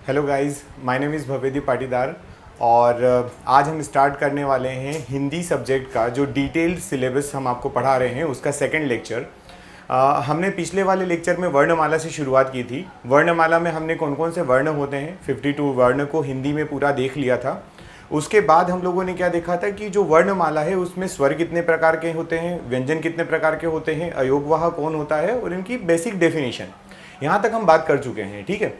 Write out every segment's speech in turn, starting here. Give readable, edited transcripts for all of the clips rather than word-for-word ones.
Hello guys, my name is Bhavedi Patidar और आज हम स्टार्ट करने वाले हैं हिंदी सब्जेक्ट का जो डिटेल्ड सिलेबस हम आपको पढ़ा रहे हैं उसका सेकंड लेक्चर। हमने पिछले वाले लेक्चर में वर्णमाला से शुरुआत की थी। वर्णमाला में हमने कौन कौन से वर्ण होते हैं 52 वर्ण को हिंदी में पूरा देख लिया था। उसके बाद हम लोगों ने क्या देखा था कि जो वर्णमाला है उसमें स्वर कितने प्रकार के होते हैं, व्यंजन कितने प्रकार के होते हैं, अयोगवाह कौन होता है और इनकी बेसिक डेफिनेशन यहाँ तक हम बात कर चुके हैं। ठीक है,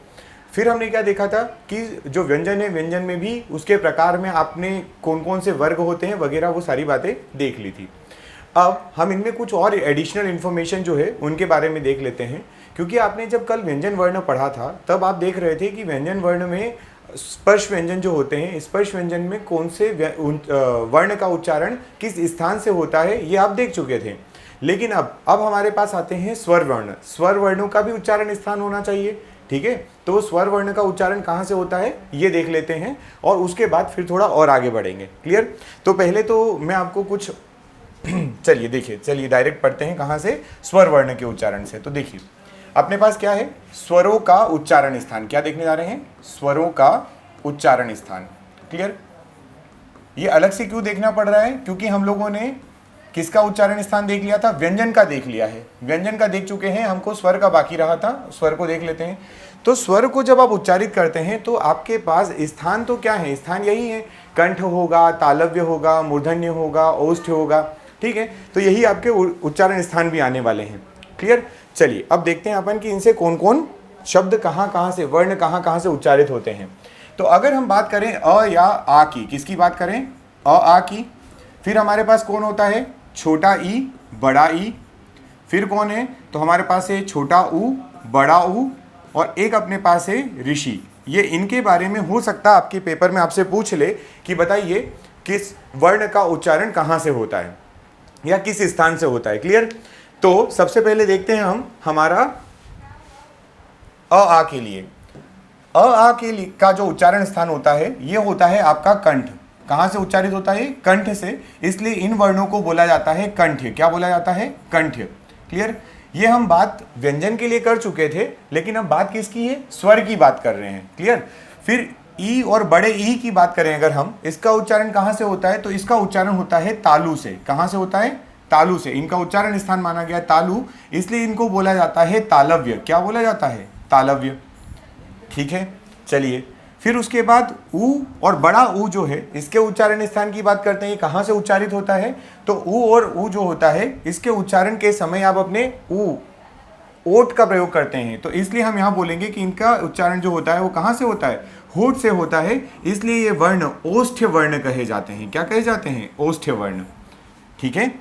फिर हमने क्या देखा था कि जो व्यंजन है व्यंजन में भी उसके प्रकार में आपने कौन कौन से वर्ग होते हैं वगैरह वो सारी बातें देख ली थी। अब हम इनमें कुछ और एडिशनल इन्फॉर्मेशन जो है उनके बारे में देख लेते हैं, क्योंकि आपने जब कल व्यंजन वर्ण पढ़ा था तब आप देख रहे थे कि व्यंजन वर्ण में स्पर्श व्यंजन जो होते हैं, स्पर्श व्यंजन में कौन से वर्ण का उच्चारण किस स्थान से होता है ये आप देख चुके थे। लेकिन अब हमारे पास आते हैं स्वर वर्ण। स्वर वर्णों का भी उच्चारण स्थान होना चाहिए। ठीक है, तो स्वर वर्ण का उच्चारण कहाँ से होता है ये देख लेते हैं और उसके बाद फिर थोड़ा और आगे बढ़ेंगे। क्लियर? तो पहले तो मैं आपको कुछ चलिए डायरेक्ट पढ़ते हैं कहाँ से, स्वर वर्ण के उच्चारण से। तो देखिए अपने पास क्या है, स्वरों का उच्चारण स्थान। क्या देखने जा रहे हैं? स्वरों का उच्चारण स्थान। क्लियर? ये अलग से क्यों देखना पड़ रहा है? क्योंकि हम लोगों ने किसका उच्चारण स्थान देख लिया था? व्यंजन का देख लिया है। व्यंजन का देख चुके हैं, हमको स्वर का बाकी रहा था। स्वर को देख लेते हैं। तो स्वर को जब आप उच्चारित करते हैं तो आपके पास स्थान तो क्या है? स्थान यही है, कंठ होगा, तालव्य होगा, मूर्धन्य होगा, ओष्ठ होगा। ठीक है, तो यही आपके उच्चारण स्थान भी आने वाले हैं। क्लियर? चलिए अब देखते हैं अपन कि इनसे कौन कौन शब्द कहाँ कहाँ से, वर्ण कहाँ कहाँ से उच्चारित होते हैं। तो अगर हम बात करें अ या आ की, किसकी बात करें? अ आ की। फिर हमारे पास कौन होता है? छोटा ई, बड़ा ई। फिर कौन है? तो हमारे पास है छोटा ऊ, बड़ा ऊ और एक अपने पास है ऋषि। ये इनके बारे में हो सकता है आपके पेपर में आपसे पूछ ले कि बताइए किस वर्ण का उच्चारण कहाँ से होता है या किस स्थान से होता है। क्लियर? तो सबसे पहले देखते हैं हम हमारा अ आ के लिए। अ आ के लिए का जो उच्चारण स्थान होता है ये होता है आपका कंठ। कहाँ से उच्चारित होता है? कंठ से। इसलिए इन वर्णों को बोला जाता है कंठ। क्या बोला जाता है? कंठ। क्लियर? ये हम बात व्यंजन के लिए कर चुके थे, लेकिन अब बात किसकी है? स्वर की बात कर रहे हैं। क्लियर? फिर ई और बड़े ई की बात करें अगर हम, इसका उच्चारण कहाँ से होता है? तो इसका उच्चारण होता है तालु से। कहाँ से होता है? तालु से। इनका उच्चारण स्थान माना गया तालु, इसलिए इनको बोला जाता है तालव्य। क्या बोला जाता है? तालव्य। ठीक है, चलिए फिर उसके बाद ऊ और बड़ा ऊ जो है इसके उच्चारण स्थान की बात करते हैं। कहाँ से उच्चारित होता है? तो ऊ और ऊ जो होता है इसके उच्चारण के समय आप अपने ऊ ओठ का प्रयोग करते हैं, तो इसलिए हम यहाँ बोलेंगे कि इनका उच्चारण जो होता है वो कहाँ से होता है? होठ से होता है। इसलिए ये वर्ण ओष्ठ्य वर्ण कहे जाते हैं। क्या कहे जाते हैं? ओष्ठ्य वर्ण। ठीक है,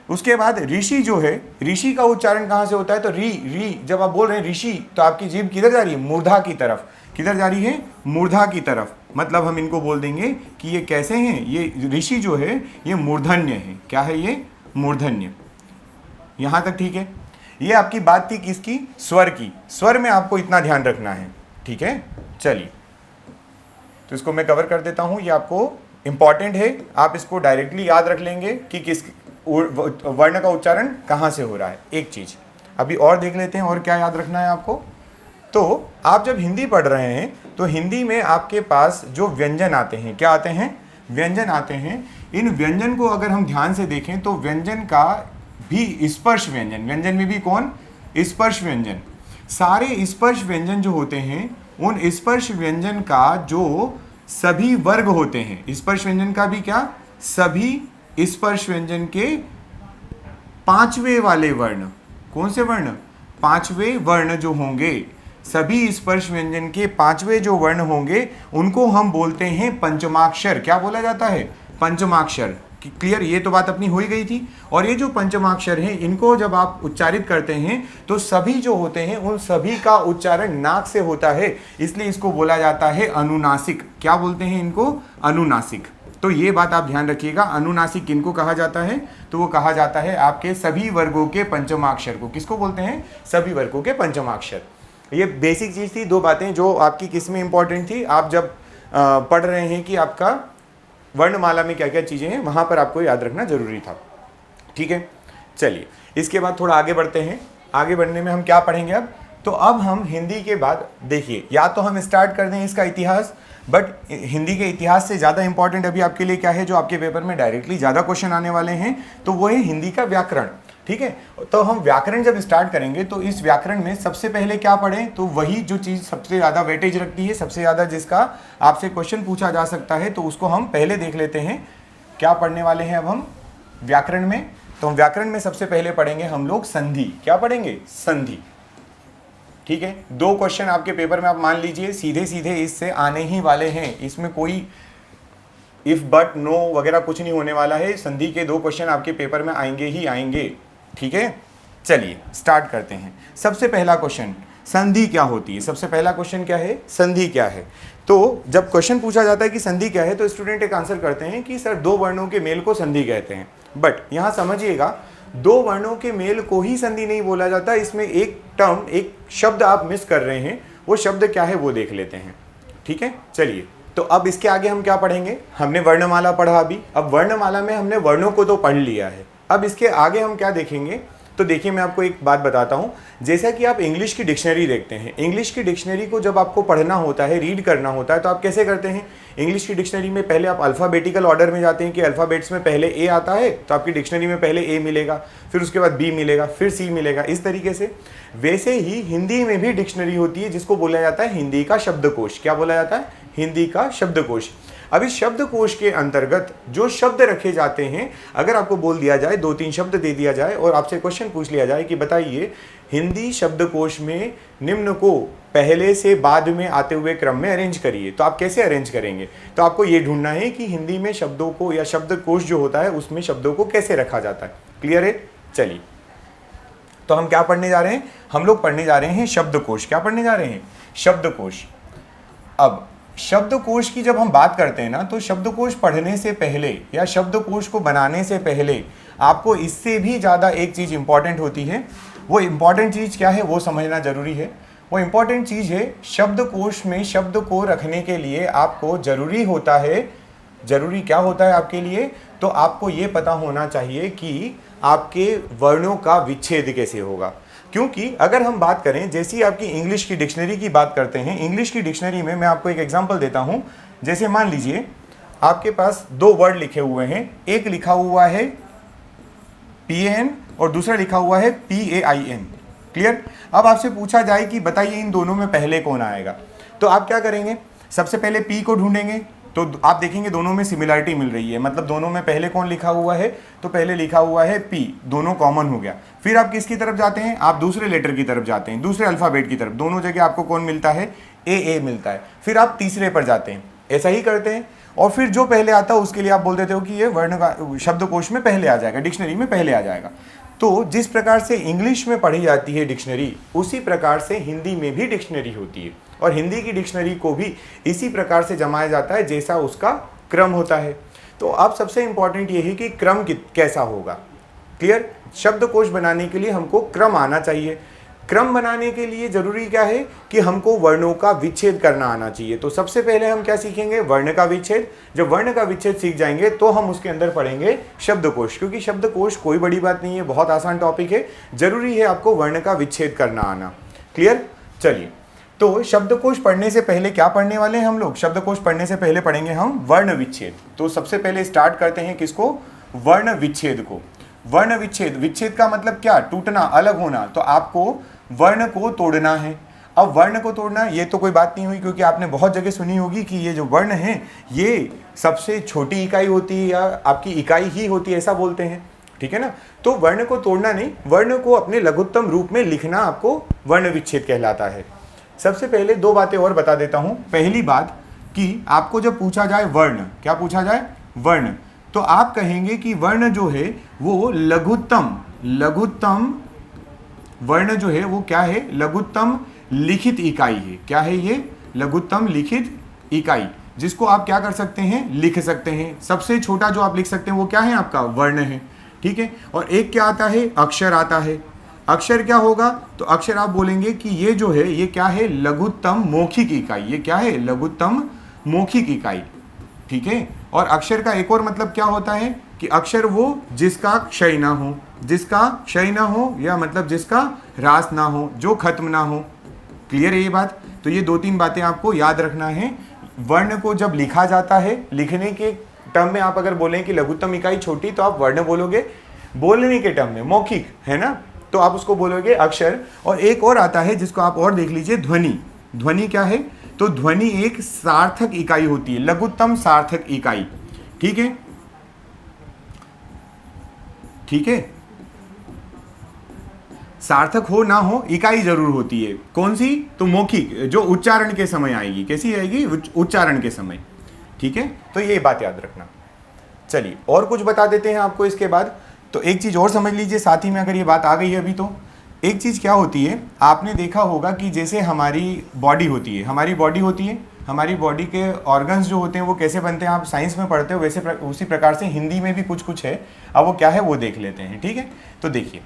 उसके बाद ऋषि जो है, ऋषि का उच्चारण कहाँ से होता है? तो री जब आप बोल रहे हैं ऋषि तो आपकी जीभ किधर जा रही है? मूर्धा की तरफ। किधर जा रही है? मूर्धा की तरफ। मतलब हम इनको बोल देंगे कि ये कैसे हैं? ये ऋषि जो है ये मूर्धन्य है। क्या है ये? मूर्धन्य। यहाँ तक ठीक है। ये आपकी बात थी किसकी? स्वर की। स्वर में आपको इतना ध्यान रखना है। ठीक है, चलिए तो इसको मैं कवर कर देता हूँ। ये आपको इंपॉर्टेंट है, आप इसको डायरेक्टली याद रख लेंगे कि किस वर्ण का उच्चारण कहाँ से हो रहा है। एक चीज़ अभी और देख लेते हैं और क्या याद रखना है आपको। तो आप जब हिंदी पढ़ रहे हैं तो हिंदी में आपके पास जो व्यंजन आते हैं, क्या आते हैं? व्यंजन आते हैं। इन व्यंजन को अगर हम ध्यान से देखें तो व्यंजन का भी स्पर्श व्यंजन, व्यंजन में भी कौन? स्पर्श व्यंजन। सारे स्पर्श व्यंजन जो होते हैं उन स्पर्श व्यंजन का जो सभी वर्ग होते हैं, स्पर्श व्यंजन का भी क्या? सभी स्पर्श व्यंजन के पांचवे वाले वर्ण। कौन से वर्ण? पांचवे वर्ण जो होंगे, सभी स्पर्श व्यंजन के पांचवे जो वर्ण होंगे उनको हम बोलते हैं पंचमाक्षर। क्या बोला जाता है? पंचमाक्षर। क्लियर? ये तो बात अपनी हो ही गई थी। और ये जो पंचमाक्षर हैं इनको जब आप उच्चारित करते हैं तो सभी जो होते हैं उन सभी का उच्चारण नाक से होता है, इसलिए इसको बोला जाता है अनुनासिक। क्या बोलते हैं इनको? अनुनासिक। तो ये बात आप ध्यान रखिएगा। अनुनासिक किनको कहा जाता है? तो वो कहा जाता है आपके सभी वर्गों के पंचमाक्षर को। किसको बोलते हैं? सभी वर्गों के पंचमाक्षर। ये बेसिक चीज़ थी, दो बातें जो आपकी किस में इंपॉर्टेंट थी। आप जब पढ़ रहे हैं कि आपका वर्णमाला में क्या क्या चीज़ें हैं, वहाँ पर आपको याद रखना जरूरी था। ठीक है, चलिए इसके बाद थोड़ा आगे बढ़ते हैं। आगे बढ़ने में हम क्या पढ़ेंगे? अब तो अब हम हिंदी के बाद देखिए, या तो हम स्टार्ट कर दें इसका इतिहास, बट हिंदी के इतिहास से ज़्यादा इंपॉर्टेंट अभी आपके लिए क्या है, जो आपके पेपर में डायरेक्टली ज़्यादा क्वेश्चन आने वाले हैं, तो वो है हिंदी का व्याकरण। ठीक है, तो हम व्याकरण जब स्टार्ट करेंगे तो इस व्याकरण में सबसे पहले क्या पढ़ें, तो वही जो चीज़ सबसे ज़्यादा वेटेज रखती है, सबसे ज़्यादा जिसका आपसे क्वेश्चन पूछा जा सकता है, तो उसको हम पहले देख लेते हैं। क्या पढ़ने वाले हैं अब हम व्याकरण में? तो हम व्याकरण में सबसे पहले पढ़ेंगे हम लोग संधि। क्या पढ़ेंगे? संधि। ठीक है, 2 क्वेश्चन आपके पेपर में आप मान लीजिए सीधे सीधे इससे आने ही वाले हैं, इसमें कोई इफ बट नो वगैरह कुछ नहीं होने वाला है। संधि के 2 क्वेश्चन आपके पेपर में आएंगे ही आएंगे। ठीक है, चलिए स्टार्ट करते हैं। सबसे पहला क्वेश्चन, संधि क्या होती है? सबसे पहला क्वेश्चन क्या है? संधि क्या है? तो जब क्वेश्चन पूछा जाता है कि संधि क्या है, तो स्टूडेंट एक आंसर करते हैं कि सर 2 वर्णों के मेल को संधि कहते हैं। बट यहाँ समझिएगा, 2 वर्णों के मेल को ही संधि नहीं बोला जाता, इसमें एक टर्म, एक शब्द आप मिस कर रहे हैं। वो शब्द क्या है वो देख लेते हैं। ठीक है, चलिए, तो अब इसके आगे हम क्या पढ़ेंगे? हमने वर्णमाला पढ़ा अभी, अब वर्णमाला में हमने वर्णों को तो पढ़ लिया है। अब इसके आगे हम क्या देखेंगे? तो देखिए, मैं आपको एक बात बताता हूँ। जैसा कि आप इंग्लिश की डिक्शनरी देखते हैं, इंग्लिश की डिक्शनरी को जब आपको पढ़ना होता है, रीड करना होता है, तो आप कैसे करते हैं? इंग्लिश की डिक्शनरी में पहले आप अल्फ़ाबेटिकल ऑर्डर में जाते हैं कि अल्फ़ाबेट्स में पहले ए आता है, तो आपकी डिक्शनरी में पहले ए मिलेगा, फिर उसके बाद बी मिलेगा, फिर सी मिलेगा, इस तरीके से। वैसे ही हिंदी में भी डिक्शनरी होती है जिसको बोला जाता है हिंदी का शब्दकोश। क्या बोला जाता है? हिंदी का शब्दकोश। अब इस शब्दकोश के अंतर्गत जो शब्द रखे जाते हैं, अगर आपको बोल दिया जाए, 2-3 शब्द दे दिया जाए और आपसे क्वेश्चन पूछ लिया जाए कि बताइए हिंदी शब्दकोश में निम्न को पहले से बाद में आते हुए क्रम में अरेंज करिए, तो आप कैसे अरेंज करेंगे? तो आपको ये ढूंढना है कि हिंदी में शब्दों को, या शब्दकोश जो होता है उसमें शब्दों को कैसे रखा जाता है। क्लियर है? चलिए, तो हम क्या पढ़ने जा रहे हैं? हम लोग पढ़ने जा रहे हैं शब्दकोश। क्या पढ़ने जा रहे हैं? शब्दकोश। अब शब्दकोश की जब हम बात करते हैं ना, तो शब्दकोश पढ़ने से पहले या शब्दकोश को बनाने से पहले आपको इससे भी ज़्यादा एक चीज़ इंपॉर्टेंट होती है। वो इंपॉर्टेंट चीज़ क्या है वो समझना ज़रूरी है। वो इंपॉर्टेंट चीज़ है, शब्दकोश में शब्द को रखने के लिए आपको ज़रूरी होता है, ज़रूरी क्या होता है आपके लिए? तो आपको ये पता होना चाहिए कि आपके वर्णों का विच्छेद कैसे होगा। क्योंकि अगर हम बात करें, जैसी आपकी इंग्लिश की डिक्शनरी की बात करते हैं, इंग्लिश की डिक्शनरी में मैं आपको एक एग्जांपल देता हूं। जैसे मान लीजिए आपके पास 2 वर्ड लिखे हुए हैं, एक लिखा हुआ है PAN और दूसरा लिखा हुआ है PAIN। क्लियर? अब आपसे पूछा जाए कि बताइए इन दोनों में पहले कौन आएगा, तो आप क्या करेंगे? सबसे पहले P को ढूंढेंगे, तो आप देखेंगे दोनों में सिमिलरिटी मिल रही है, मतलब दोनों में पहले कौन लिखा हुआ है, तो पहले लिखा हुआ है P, दोनों कॉमन हो गया। फिर आप किसकी तरफ जाते हैं? आप दूसरे लेटर की तरफ जाते हैं, दूसरे अल्फ़ाबेट की तरफ। दोनों जगह आपको कौन मिलता है? AA मिलता है। फिर आप तीसरे पर जाते हैं, ऐसा ही करते हैं, और फिर जो पहले आता है उसके लिए आप बोल देते हो कि ये वर्ण का शब्दकोश में पहले आ जाएगा, डिक्शनरी में पहले आ जाएगा। तो जिस प्रकार से इंग्लिश में पढ़ी जाती है डिक्शनरी, उसी प्रकार से हिंदी में भी डिक्शनरी होती है, और हिंदी की डिक्शनरी को भी इसी प्रकार से जमाया जाता है जैसा उसका क्रम होता है। तो अब सबसे इंपॉर्टेंट ये है कि क्रम कैसा होगा। क्लियर? शब्दकोश बनाने के लिए हमको क्रम आना चाहिए। क्रम बनाने के लिए जरूरी क्या है कि हमको वर्णों का विच्छेद करना आना चाहिए। तो सबसे पहले हम क्या सीखेंगे? वर्ण का विच्छेद। जब वर्ण का विच्छेद सीख जाएंगे तो हम उसके अंदर पढ़ेंगे शब्दकोश, क्योंकि शब्दकोश कोई बड़ी बात नहीं है, बहुत आसान टॉपिक है। जरूरी है आपको वर्ण का विच्छेद करना आना। क्लियर? चलिए, तो शब्दकोश पढ़ने से पहले क्या पढ़ने वाले हैं हम लोग? शब्दकोश पढ़ने से पहले पढ़ेंगे हम वर्ण विच्छेद। तो सबसे पहले स्टार्ट करते हैं किसको? वर्ण विच्छेद को। वर्ण विच्छेद, विच्छेद का मतलब क्या? टूटना, अलग होना। तो आपको वर्ण को तोड़ना है। अब वर्ण को तोड़ना ये तो कोई बात नहीं हुई, क्योंकि आपने बहुत जगह सुनी होगी कि ये जो वर्ण है ये सबसे छोटी इकाई होती है या आपकी इकाई ही होती है, ऐसा बोलते हैं। ठीक है ना? तो वर्ण को तोड़ना नहीं, वर्ण को अपने लघुत्तम रूप में लिखना आपको वर्ण विच्छेद कहलाता है। सबसे पहले 2 बातें और बता देता हूं। पहली बात कि आपको जब पूछा जाए वर्ण, क्या पूछा जाए? वर्ण, तो आप कहेंगे कि वर्ण जो है वो लघुत्तम वर्ण जो है वो क्या है? लघुत्तम लिखित इकाई है। क्या है ये? लघुत्तम लिखित इकाई, जिसको आप क्या कर सकते हैं? लिख सकते हैं। सबसे छोटा जो आप लिख सकते हैं वो क्या है? आपका वर्ण है। ठीक है? और एक क्या आता है? अक्षर आता है। अक्षर क्या होगा? तो अक्षर आप बोलेंगे कि ये जो है ये क्या है? लघुत्तम मौखिक इकाई। ये क्या है? लघुत्तम मौखिक इकाई। ठीक है? और अक्षर का एक और मतलब क्या होता है कि अक्षर वो जिसका क्षय ना हो, जिसका क्षय ना हो या मतलब जिसका ह्रास ना हो, जो खत्म ना हो। क्लियर है ये बात? तो ये 2-3 बातें आपको याद रखना है। वर्ण को जब लिखा जाता है, लिखने के टर्म में आप अगर बोलें कि लघुत्तम इकाई छोटी, तो आप वर्ण बोलोगे। बोलने के टर्म में मौखिक है ना, तो आप उसको बोलोगे अक्षर। और एक और आता है जिसको आप और देख लीजिए, ध्वनि। ध्वनि क्या है? तो ध्वनि एक सार्थक इकाई होती है, लघुत्तम सार्थक इकाई। ठीक है, ठीक है, सार्थक हो ना हो, इकाई जरूर होती है। कौन सी? तो मौखिक, जो उच्चारण के समय आएगी। कैसी आएगी? उच्चारण के समय। ठीक है, तो ये बात याद रखना। चलिए और कुछ बता देते हैं आपको इसके बाद। तो एक चीज और समझ लीजिए साथ ही में, अगर ये बात आ गई है अभी, तो एक चीज क्या होती है, आपने देखा होगा कि जैसे हमारी बॉडी होती है, हमारी बॉडी के ऑर्गन्स जो होते हैं वो कैसे बनते हैं, आप साइंस में पढ़ते हो, वैसे उसी प्रकार से हिंदी में भी कुछ कुछ है। अब वो क्या है वो देख लेते हैं। ठीक है, तो देखिए,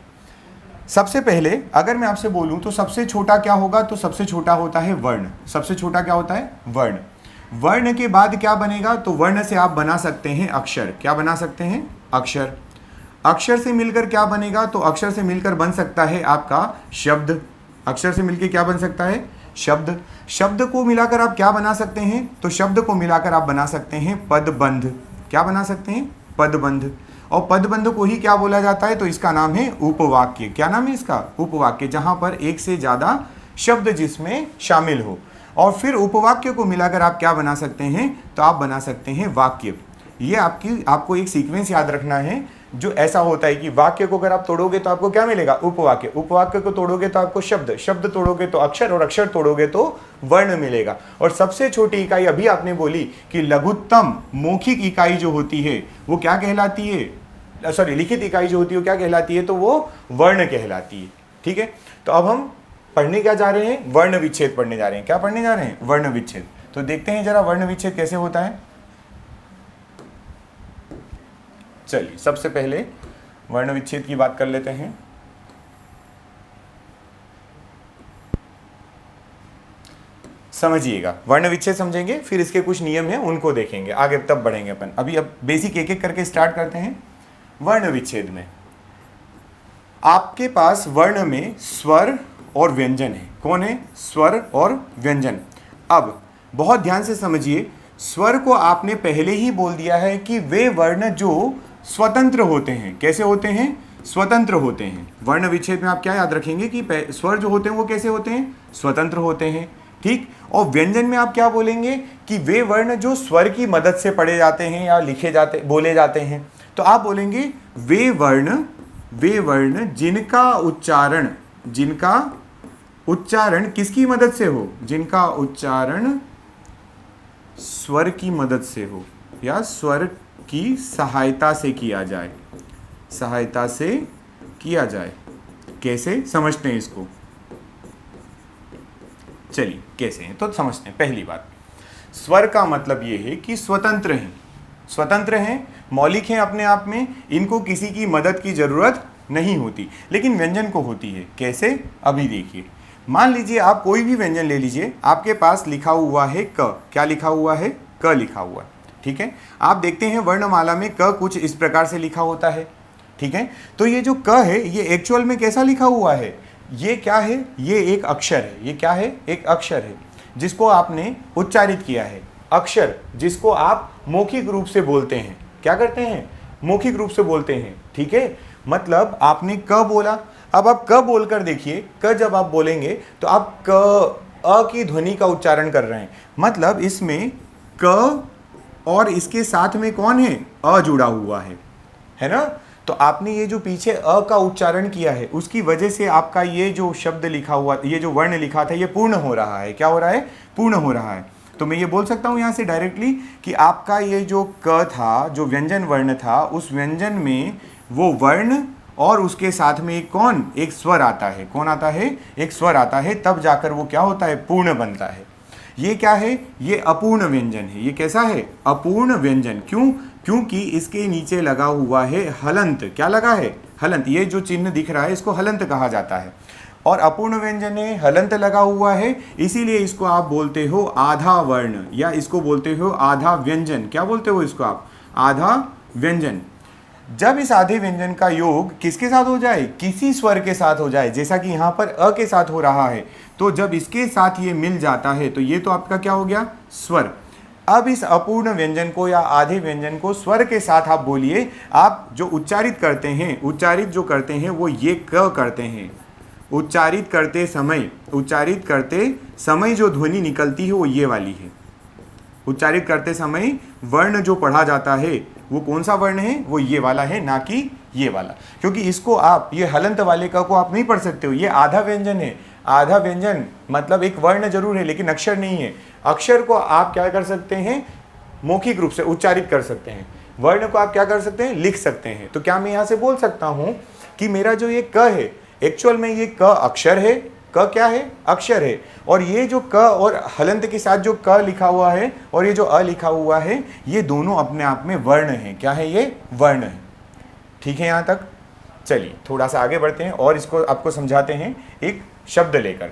सबसे पहले अगर मैं आपसे बोलूं तो सबसे छोटा क्या होगा, तो सबसे छोटा होता है वर्ण। सबसे छोटा क्या होता है? वर्ण। वर्ण के बाद क्या बनेगा, तो वर्ण से आप बना सकते हैं अक्षर। क्या बना सकते हैं? अक्षर। अक्षर से मिलकर क्या बनेगा, तो अक्षर से मिलकर बन सकता है आपका शब्द। अक्षर से मिलकर क्या बन सकता है? शब्द। शब्द को मिलाकर आप क्या बना सकते हैं, तो शब्द को मिलाकर आप बना सकते हैं पदबंध। क्या बना सकते हैं? पदबंध। और पदबंध को ही क्या बोला जाता है, तो इसका नाम है उपवाक्य। क्या नाम है इसका? उपवाक्य, जहां पर एक से ज्यादा शब्द जिसमें शामिल हो। और फिर उपवाक्य को मिलाकर आप क्या बना सकते हैं, तो आप बना सकते हैं वाक्य। ये आपको एक सीक्वेंस याद रखना है जो ऐसा होता है कि वाक्य को अगर आप तोड़ोगे तो आपको क्या मिलेगा? उपवाक्य। उपवाक्य को तोड़ोगे तो आपको शब्द, शब्द तोड़ोगे तो अक्षर, और अक्षर तोड़ोगे तो वर्ण मिलेगा। और सबसे छोटी इकाई अभी आपने बोली कि लघुत्तम मौखिक इकाई जो होती है वो क्या कहलाती है, सॉरी लिखित इकाई जो होती है वो क्या कहलाती है, तो वो वर्ण कहलाती है। ठीक है, तो अब हम पढ़ने क्या जा रहे हैं? वर्ण विच्छेद पढ़ने जा रहे हैं। क्या पढ़ने जा रहे हैं? वर्ण विच्छेद। तो देखते हैं जरा वर्ण विच्छेद कैसे होता है। चलिए सबसे पहले वर्ण विच्छेद की बात कर लेते हैं। समझिएगा, वर्ण विच्छेद समझेंगे, फिर इसके कुछ नियम हैं उनको देखेंगे, आगे तब बढ़ेंगे अपन। अभी अब बेसिक एक एक करके स्टार्ट करते हैं। वर्ण विच्छेद में आपके पास वर्ण में स्वर और व्यंजन है। कौन है? स्वर और व्यंजन। अब बहुत ध्यान से समझिए, स्वर को आपने पहले ही बोल दिया है कि वे वर्ण जो स्वतंत्र होते हैं। कैसे होते हैं? स्वतंत्र होते हैं। वर्ण विच्छेद में आप क्या याद रखेंगे कि स्वर जो होते हैं वो कैसे होते हैं? स्वतंत्र होते हैं। ठीक। और व्यंजन में आप क्या बोलेंगे कि वे वर्ण जो स्वर की मदद से पढ़े जाते हैं या लिखे जाते, बोले जाते हैं। तो आप बोलेंगे वे वर्ण जिनका उच्चारण किसकी मदद से हो? जिनका उच्चारण स्वर की मदद से हो या स्वर की सहायता से किया जाए, सहायता से किया जाए। कैसे समझते हैं इसको? चलिए कैसे हैं तो समझते हैं। पहली बात, स्वर का मतलब ये है कि स्वतंत्र हैं, स्वतंत्र हैं, मौलिक हैं अपने आप में, इनको किसी की मदद की जरूरत नहीं होती। लेकिन व्यंजन को होती है। कैसे? अभी देखिए, मान लीजिए आप कोई भी व्यंजन ले लीजिए, आपके पास लिखा हुआ है क। क्या लिखा हुआ है? क लिखा हुआ है। ठीक है, आप देखते हैं वर्णमाला में क कुछ इस प्रकार से लिखा होता है। ठीक है, तो ये जो क है ये एक्चुअल में कैसा लिखा हुआ है? ये क्या है? ये एक अक्षर है। ये क्या है? एक अक्षर है जिसको आपने उच्चारित किया है। अक्षर जिसको आप मौखिक रूप से बोलते हैं। क्या करते हैं? मौखिक रूप से बोलते हैं। ठीक है, मतलब आपने क बोला, अब आप क बोलकर देखिए, क जब आप बोलेंगे तो आप क अ की ध्वनि का उच्चारण कर रहे हैं। मतलब इसमें क और इसके साथ में कौन है? अ जुड़ा हुआ है ना? तो आपने ये जो पीछे अ का उच्चारण किया है उसकी वजह से आपका ये जो शब्द लिखा हुआ, ये जो वर्ण लिखा था, ये पूर्ण हो रहा है। क्या हो रहा है? पूर्ण हो रहा है। तो मैं ये बोल सकता हूँ यहाँ से डायरेक्टली कि आपका ये जो क था, जो व्यंजन वर्ण था, उस व्यंजन में वो वर्ण और उसके साथ में एक कौन? एक स्वर आता है। कौन आता है? एक स्वर आता है, तब जाकर वो क्या होता है? पूर्ण बनता है। ये क्या है? ये अपूर्ण व्यंजन है। ये कैसा है? अपूर्ण व्यंजन। क्यों? क्योंकि इसके नीचे लगा हुआ है हलंत। क्या लगा है? हलंत। ये जो चिन्ह दिख रहा है इसको हलंत कहा जाता है। और अपूर्ण व्यंजन है, हलंत लगा हुआ है, इसीलिए इसको आप बोलते हो आधा वर्ण या इसको बोलते हो आधा व्यंजन। क्या बोलते हो इसको आप? आधा व्यंजन। जब इस आधे व्यंजन का योग किसके साथ हो जाए, किसी स्वर के साथ हो जाए, जैसा कि यहाँ पर अ के साथ हो रहा है, तो जब इसके साथ ये मिल जाता है तो ये तो आपका क्या हो गया, स्वर। अब इस अपूर्ण व्यंजन को या आधे व्यंजन को स्वर के साथ आप बोलिए। आप जो उच्चारित करते हैं, उच्चारित जो करते हैं वो ये क करते हैं। उच्चारित करते समय जो ध्वनि निकलती है वो ये वाली है। उच्चारित करते समय वर्ण जो पढ़ा जाता है वो कौन सा वर्ण है, वो ये वाला है, ना कि ये वाला। क्योंकि इसको आप, ये हलंत वाले का को आप नहीं पढ़ सकते हो, ये आधा व्यंजन है। आधा व्यंजन मतलब एक वर्ण जरूर है लेकिन अक्षर नहीं है। अक्षर को आप क्या कर सकते हैं, मौखिक रूप से उच्चारित कर सकते हैं। वर्ण को आप क्या कर सकते हैं, लिख सकते हैं। तो क्या मैं यहाँ से बोल सकता हूँ कि मेरा जो ये क है, एक्चुअल में ये क अक्षर है, क क्या है, अक्षर है, और ये जो क और हलंत के साथ जो क लिखा हुआ है और ये जो अ लिखा हुआ है, ये दोनों अपने आप में वर्ण हैं। क्या है, ये वर्ण है। ठीक है यहाँ तक। चलिए थोड़ा सा आगे बढ़ते हैं और इसको आपको समझाते हैं एक शब्द लेकर।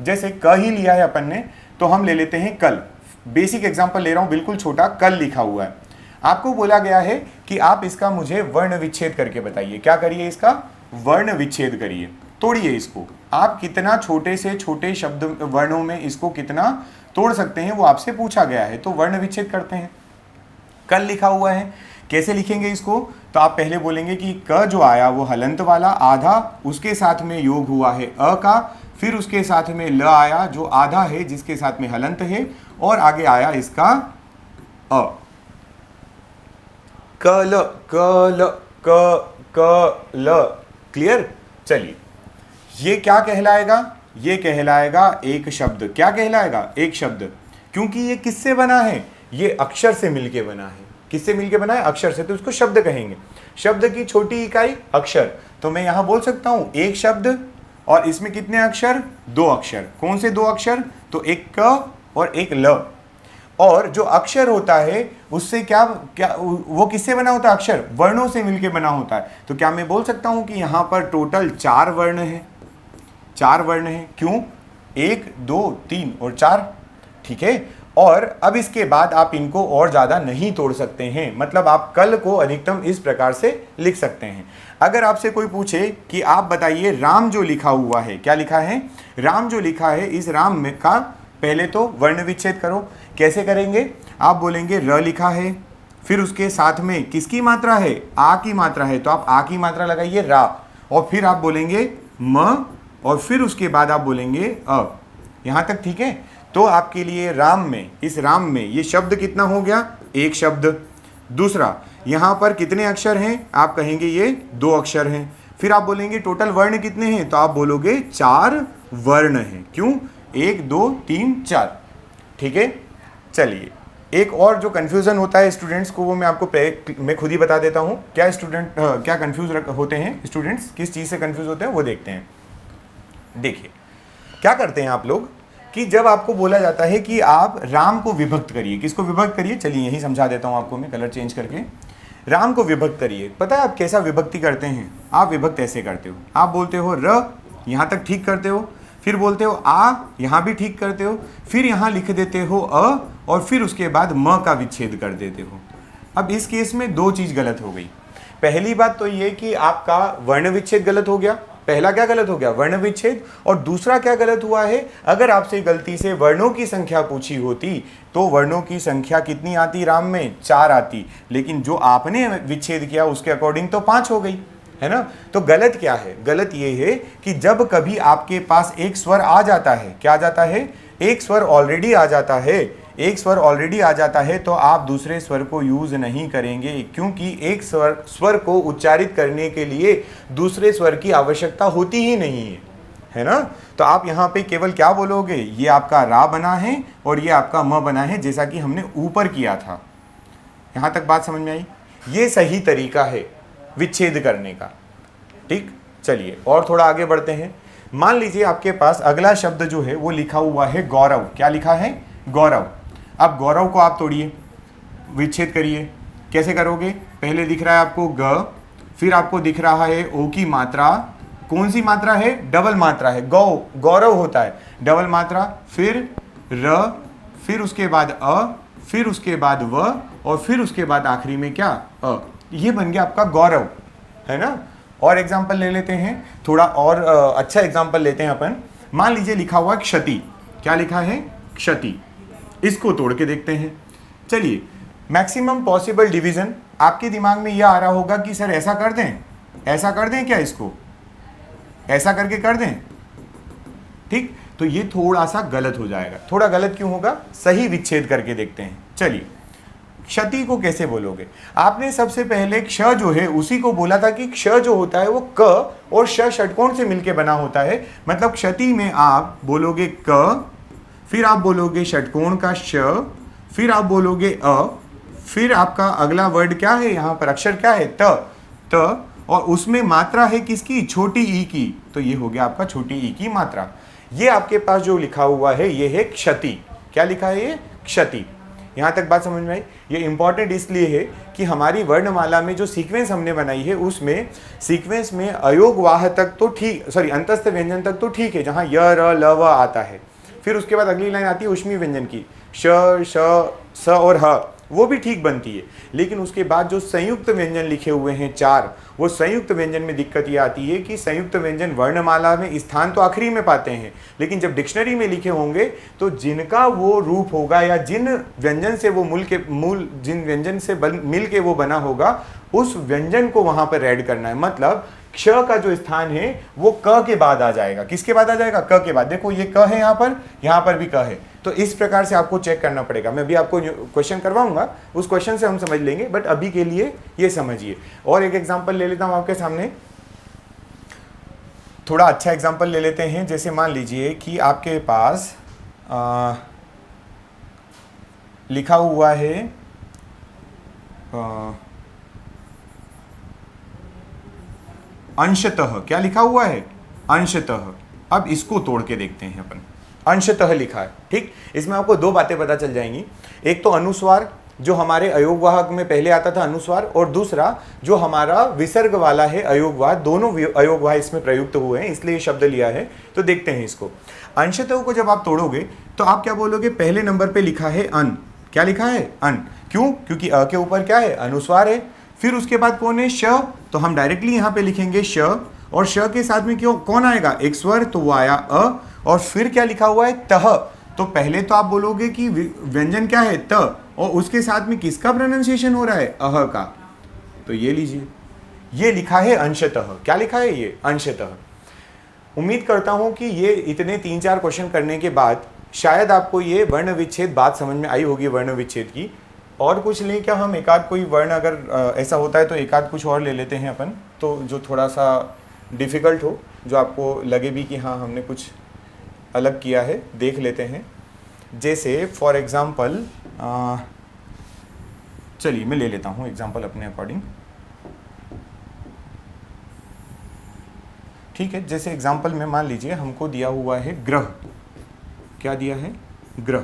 जैसे क ही लिया है अपन ने, तो हम ले लेते हैं कल। बेसिक एग्जांपल ले रहा हूँ, बिल्कुल छोटा, कल लिखा हुआ है। आपको बोला गया है कि आप इसका मुझे वर्ण विच्छेद करके बताइए। क्या करिए, इसका वर्ण विच्छेद करिए, तोड़िए इसको। आप कितना छोटे से छोटे शब्द वर्णों में इसको कितना तोड़ सकते हैं वो आपसे पूछा गया है। तो वर्ण विच्छेद करते हैं। कल लिखा हुआ है, कैसे लिखेंगे इसको, तो आप पहले बोलेंगे कि क जो आया वो हलंत वाला आधा, उसके साथ में योग हुआ है अ का, फिर उसके साथ में ल आया जो आधा है जिसके साथ में हलंत है, और आगे आया इसका अ। कल कल क क्लियर। चलिए ये क्या कहलाएगा, ये कहलाएगा एक शब्द। क्या कहलाएगा, एक शब्द। क्योंकि ये किससे बना है, ये अक्षर से मिलके बना है। किससे मिलके बना है, अक्षर से, तो इसको शब्द कहेंगे। शब्द की छोटी इकाई अक्षर। तो मैं यहां बोल सकता हूं एक शब्द, और इसमें कितने अक्षर, दो अक्षर। कौन से दो अक्षर, तो एक क और एक ल। और जो अक्षर होता है उससे क्या क्या वो किससे बना होता है, अक्षर वर्णों से मिलके बना होता है। तो क्या मैं बोल सकता हूं कि यहां पर टोटल 4 वर्ण है, 4 वर्ण है। क्यों, 1 2 3 और 4। ठीक है। और अब इसके बाद आप इनको और ज़्यादा नहीं तोड़ सकते हैं। मतलब आप कल को अधिकतम इस प्रकार से लिख सकते हैं। अगर आपसे कोई पूछे कि आप बताइए राम जो लिखा हुआ है, क्या लिखा है, राम जो लिखा है, इस राम में का पहले तो वर्ण विच्छेद करो। कैसे करेंगे, आप बोलेंगे र लिखा है, फिर उसके साथ में किसकी मात्रा है, आ की मात्रा है, तो आप आ की मात्रा लगाइए रा, और फिर आप बोलेंगे म, और फिर उसके बाद आप बोलेंगे अ। यहाँ तक ठीक है। तो आपके लिए राम में, इस राम में ये शब्द कितना हो गया, एक शब्द। दूसरा, यहाँ पर कितने अक्षर हैं, आप कहेंगे ये 2 अक्षर हैं। फिर आप बोलेंगे टोटल वर्ण कितने हैं, तो आप बोलोगे 4 वर्ण हैं। क्यों, 1 2 3 4। ठीक है। चलिए एक और जो कन्फ्यूज़न होता है स्टूडेंट्स को, वो मैं आपको मैं खुद ही बता देता हूँ। क्या स्टूडेंट क्या कन्फ्यूज होते हैं स्टूडेंट्स, किस चीज़ से कन्फ्यूज होते हैं वो देखते हैं। देखिए क्या करते हैं आप लोग कि जब आपको बोला जाता है कि आप राम को विभक्त करिए, किसको विभक्त करिए, चलिए यही समझा देता हूँ आपको मैं कलर चेंज करके। राम को विभक्त करिए। पता है आप कैसा विभक्ति करते हैं, आप विभक्त ऐसे करते हो, आप बोलते हो र, यहाँ तक ठीक करते हो, फिर बोलते हो आ, यहाँ भी ठीक करते हो, फिर यहाँ लिख देते हो अ, और फिर उसके बाद म का विच्छेद कर देते हो। अब इस केस में 2 चीज़ गलत हो गई। पहली बात तो ये कि आपका वर्ण विच्छेद गलत हो गया। पहला क्या गलत हो गया, वर्ण विच्छेद। और दूसरा क्या गलत हुआ है, अगर आपसे गलती से वर्णों की संख्या पूछी होती तो वर्णों की संख्या कितनी आती राम में, 4 आती, लेकिन जो आपने विच्छेद किया उसके अकॉर्डिंग तो 5 हो गई, है ना। तो गलत क्या है, गलत ये है कि जब कभी आपके पास एक स्वर आ जाता है, क्या आ जाता है, एक स्वर ऑलरेडी आ जाता है, एक स्वर ऑलरेडी आ जाता है, तो आप दूसरे स्वर को यूज नहीं करेंगे, क्योंकि एक स्वर को उच्चारित करने के लिए दूसरे स्वर की आवश्यकता होती ही नहीं है ना। तो आप यहाँ पे केवल क्या बोलोगे, ये आपका रा बना है और ये आपका म बना है, जैसा कि हमने ऊपर किया था। यहाँ तक बात समझ में आई। ये सही तरीका है विच्छेद करने का। ठीक, चलिए और थोड़ा आगे बढ़ते हैं। मान लीजिए आपके पास अगला शब्द जो है वो लिखा हुआ है गौरव। क्या लिखा है, गौरव। अब गौरव को आप तोड़िए, विच्छेद करिए। कैसे करोगे, पहले दिख रहा है आपको ग, फिर आपको दिख रहा है ओ की मात्रा। कौन सी मात्रा है, डबल मात्रा है, गौरव होता है डबल मात्रा, फिर र, फिर उसके बाद अ, फिर उसके बाद व, और फिर उसके बाद आखिरी में क्या, अ। ये बन गया आपका गौरव, है ना। और एग्जाम्पल ले लेते हैं, थोड़ा और अच्छा एग्जाम्पल लेते हैं अपन। मान लीजिए लिखा हुआ क्षति, क्या लिखा है, क्षति। इसको तोड़ के देखते हैं। चलिए, मैक्सिमम पॉसिबल डिवीजन, आपके दिमाग में यह आ रहा होगा कि सर ऐसा कर दें, ऐसा कर दें क्या, इसको ऐसा करके कर दें, ठीक। तो ये थोड़ा सा गलत हो जाएगा। थोड़ा गलत क्यों होगा, सही विच्छेद करके देखते हैं। चलिए, क्षति को कैसे बोलोगे, आपने सबसे पहले क्ष जो है उसी को बोला था कि क्ष जो होता है वो क और श षटकोण से मिलके बना होता है। मतलब क्षति में आप बोलोगे क, फिर आप बोलोगे षटकोण का श, फिर आप बोलोगे अ, फिर आपका अगला वर्ड क्या है, यहाँ पर अक्षर क्या है, त, और उसमें मात्रा है किसकी, छोटी ई की। तो ये हो गया आपका छोटी ई की मात्रा। ये आपके पास जो लिखा हुआ है ये है क्षति। क्या लिखा है, ये क्षति। यहाँ तक बात समझ में आई। ये इंपॉर्टेंट इसलिए है कि हमारी वर्णमाला में जो सीक्वेंस हमने बनाई है उसमें सीक्वेंस में अयोगवाह तक तो ठीक, सॉरी अंतस्थ व्यंजन तक तो ठीक है, जहाँ य र ल व आता है। फिर उसके बाद अगली लाइन आती है उष्मी व्यंजन की, श श स और ह, वो भी ठीक बनती है। लेकिन उसके बाद जो संयुक्त व्यंजन लिखे हुए हैं 4, वो संयुक्त व्यंजन में दिक्कत ये आती है कि संयुक्त व्यंजन वर्णमाला में स्थान तो आखिरी में पाते हैं, लेकिन जब डिक्शनरी में लिखे होंगे तो जिनका वो रूप होगा या जिन व्यंजन से वो जिन व्यंजन से मिल के वो बना होगा, उस व्यंजन को वहां पर ऐड करना है। मतलब क्ष का जो स्थान है वो क के बाद आ जाएगा। किसके बाद आ जाएगा, क के बाद। देखो ये क है, यहाँ पर भी क है। तो इस प्रकार से आपको चेक करना पड़ेगा। मैं भी आपको क्वेश्चन करवाऊंगा, उस क्वेश्चन से हम समझ लेंगे, बट अभी के लिए ये समझिए। और एक एग्जांपल ले लेता हूं आपके सामने, थोड़ा अच्छा एग्जांपल ले लेते हैं। जैसे मान लीजिए कि आपके पास लिखा हुआ है अंशतः। क्या लिखा हुआ है, अंशतः। अब इसको तोड़ के देखते हैं अपन। अंशतः लिखा है, ठीक। इसमें आपको दो बातें पता चल जाएंगी। एक तो अनुस्वार जो हमारे अयोगवाहक में पहले आता था अनुस्वार, और दूसरा जो हमारा विसर्ग वाला है अयोगवाह। दोनों अयोगवाह इसमें प्रयुक्त हुए हैं, इसलिए शब्द लिया है। तो देखते हैं इसको। अंशतः को जब आप तोड़ोगे तो आप क्या बोलोगे, पहले नंबर पे लिखा है अन। क्या लिखा है, अन। क्यों, क्योंकि अ के ऊपर क्या है, अनुस्वार है। फिर उसके बाद कौन है, श। तो हम डायरेक्टली यहाँ पे लिखेंगे श, और श के साथ में क्यों कौन आएगा, एक स्वर, तो वो आया अ। और फिर क्या लिखा हुआ है, तह। तो पहले तो आप बोलोगे कि व्यंजन क्या है, त, और उसके साथ में किसका प्रोनाउंसिएशन हो रहा है, अह का। तो ये लीजिए, ये लिखा है अंशतः। क्या लिखा है, ये अंशतः। उम्मीद करता हूं कि ये इतने 3-4 क्वेश्चन करने के बाद शायद आपको ये वर्ण विच्छेद बात समझ में आई होगी, वर्ण विच्छेद की। और कुछ लें क्या हम, एकाध कोई वर्ण अगर ऐसा होता है तो एकाध कुछ और ले लेते हैं अपन, तो जो थोड़ा सा डिफ़िकल्ट हो, जो आपको लगे भी कि हाँ हमने कुछ अलग किया है, देख लेते हैं। जैसे फॉर एग्ज़ाम्पल, चलिए मैं ले लेता हूँ एग्ज़ाम्पल अपने अकॉर्डिंग, ठीक है। जैसे एग्ज़ाम्पल में मान लीजिए हमको दिया हुआ है ग्रह। क्या दिया है, ग्रह।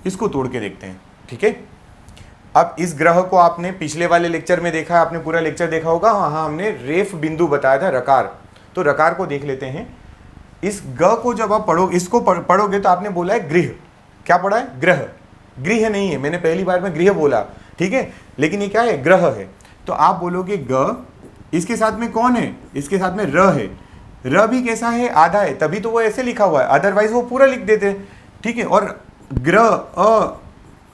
इसको तोड़ के देखते हैं, ठीक है। अब इस ग्रह को आपने पिछले वाले लेक्चर में देखा है, आपने पूरा लेक्चर देखा होगा, वहाँ हमने रेफ बिंदु बताया था, रकार। तो रकार को देख लेते हैं। इस ग को जब आप इसको पढ़ोगे तो आपने बोला है गृह। क्या पढ़ा है, ग्रह। गृह नहीं है, मैंने पहली बार में गृह बोला, ठीक है, लेकिन ये क्या है, ग्रह है। तो आप बोलोगे ग, इसके साथ में कौन है, इसके साथ में र है। र भी कैसा है, आधा है, तभी तो वो ऐसे लिखा हुआ है, अदरवाइज वो पूरा लिख देते हैं, ठीक है। और ग्रह अ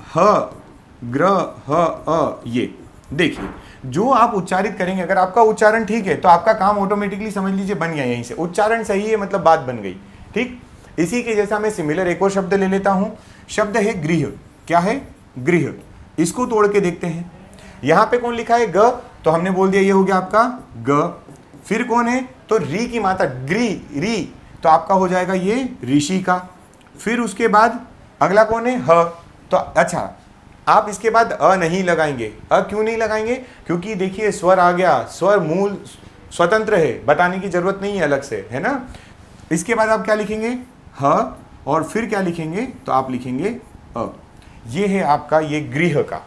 ह, ग्रह ह अ, ये देखिए जो आप उच्चारित करेंगे, अगर आपका उच्चारण ठीक है तो आपका काम ऑटोमेटिकली समझ लीजिए बन गया। यहीं से उच्चारण सही है मतलब बात बन गई, ठीक। इसी के जैसा मैं सिमिलर एक और शब्द ले लेता हूं। शब्द है गृह। क्या है, गृह। इसको तोड़ के देखते हैं। यहां पे कौन लिखा है, ग, तो हमने बोल दिया ये हो गया आपका ग। फिर कौन है, तो री की मात्रा, ग्री, री, तो आपका हो जाएगा ये ऋषि का। फिर उसके बाद अगला कौन है, ह। तो अच्छा, आप इसके बाद अ नहीं लगाएंगे। अ क्यों नहीं लगाएंगे, क्योंकि देखिए स्वर आ गया, स्वर मूल स्वतंत्र है, बताने की जरूरत नहीं है अलग से, है ना। इसके बाद आप क्या लिखेंगे, ह, और फिर क्या लिखेंगे, तो आप लिखेंगे अ। ये है आपका ये गृह का,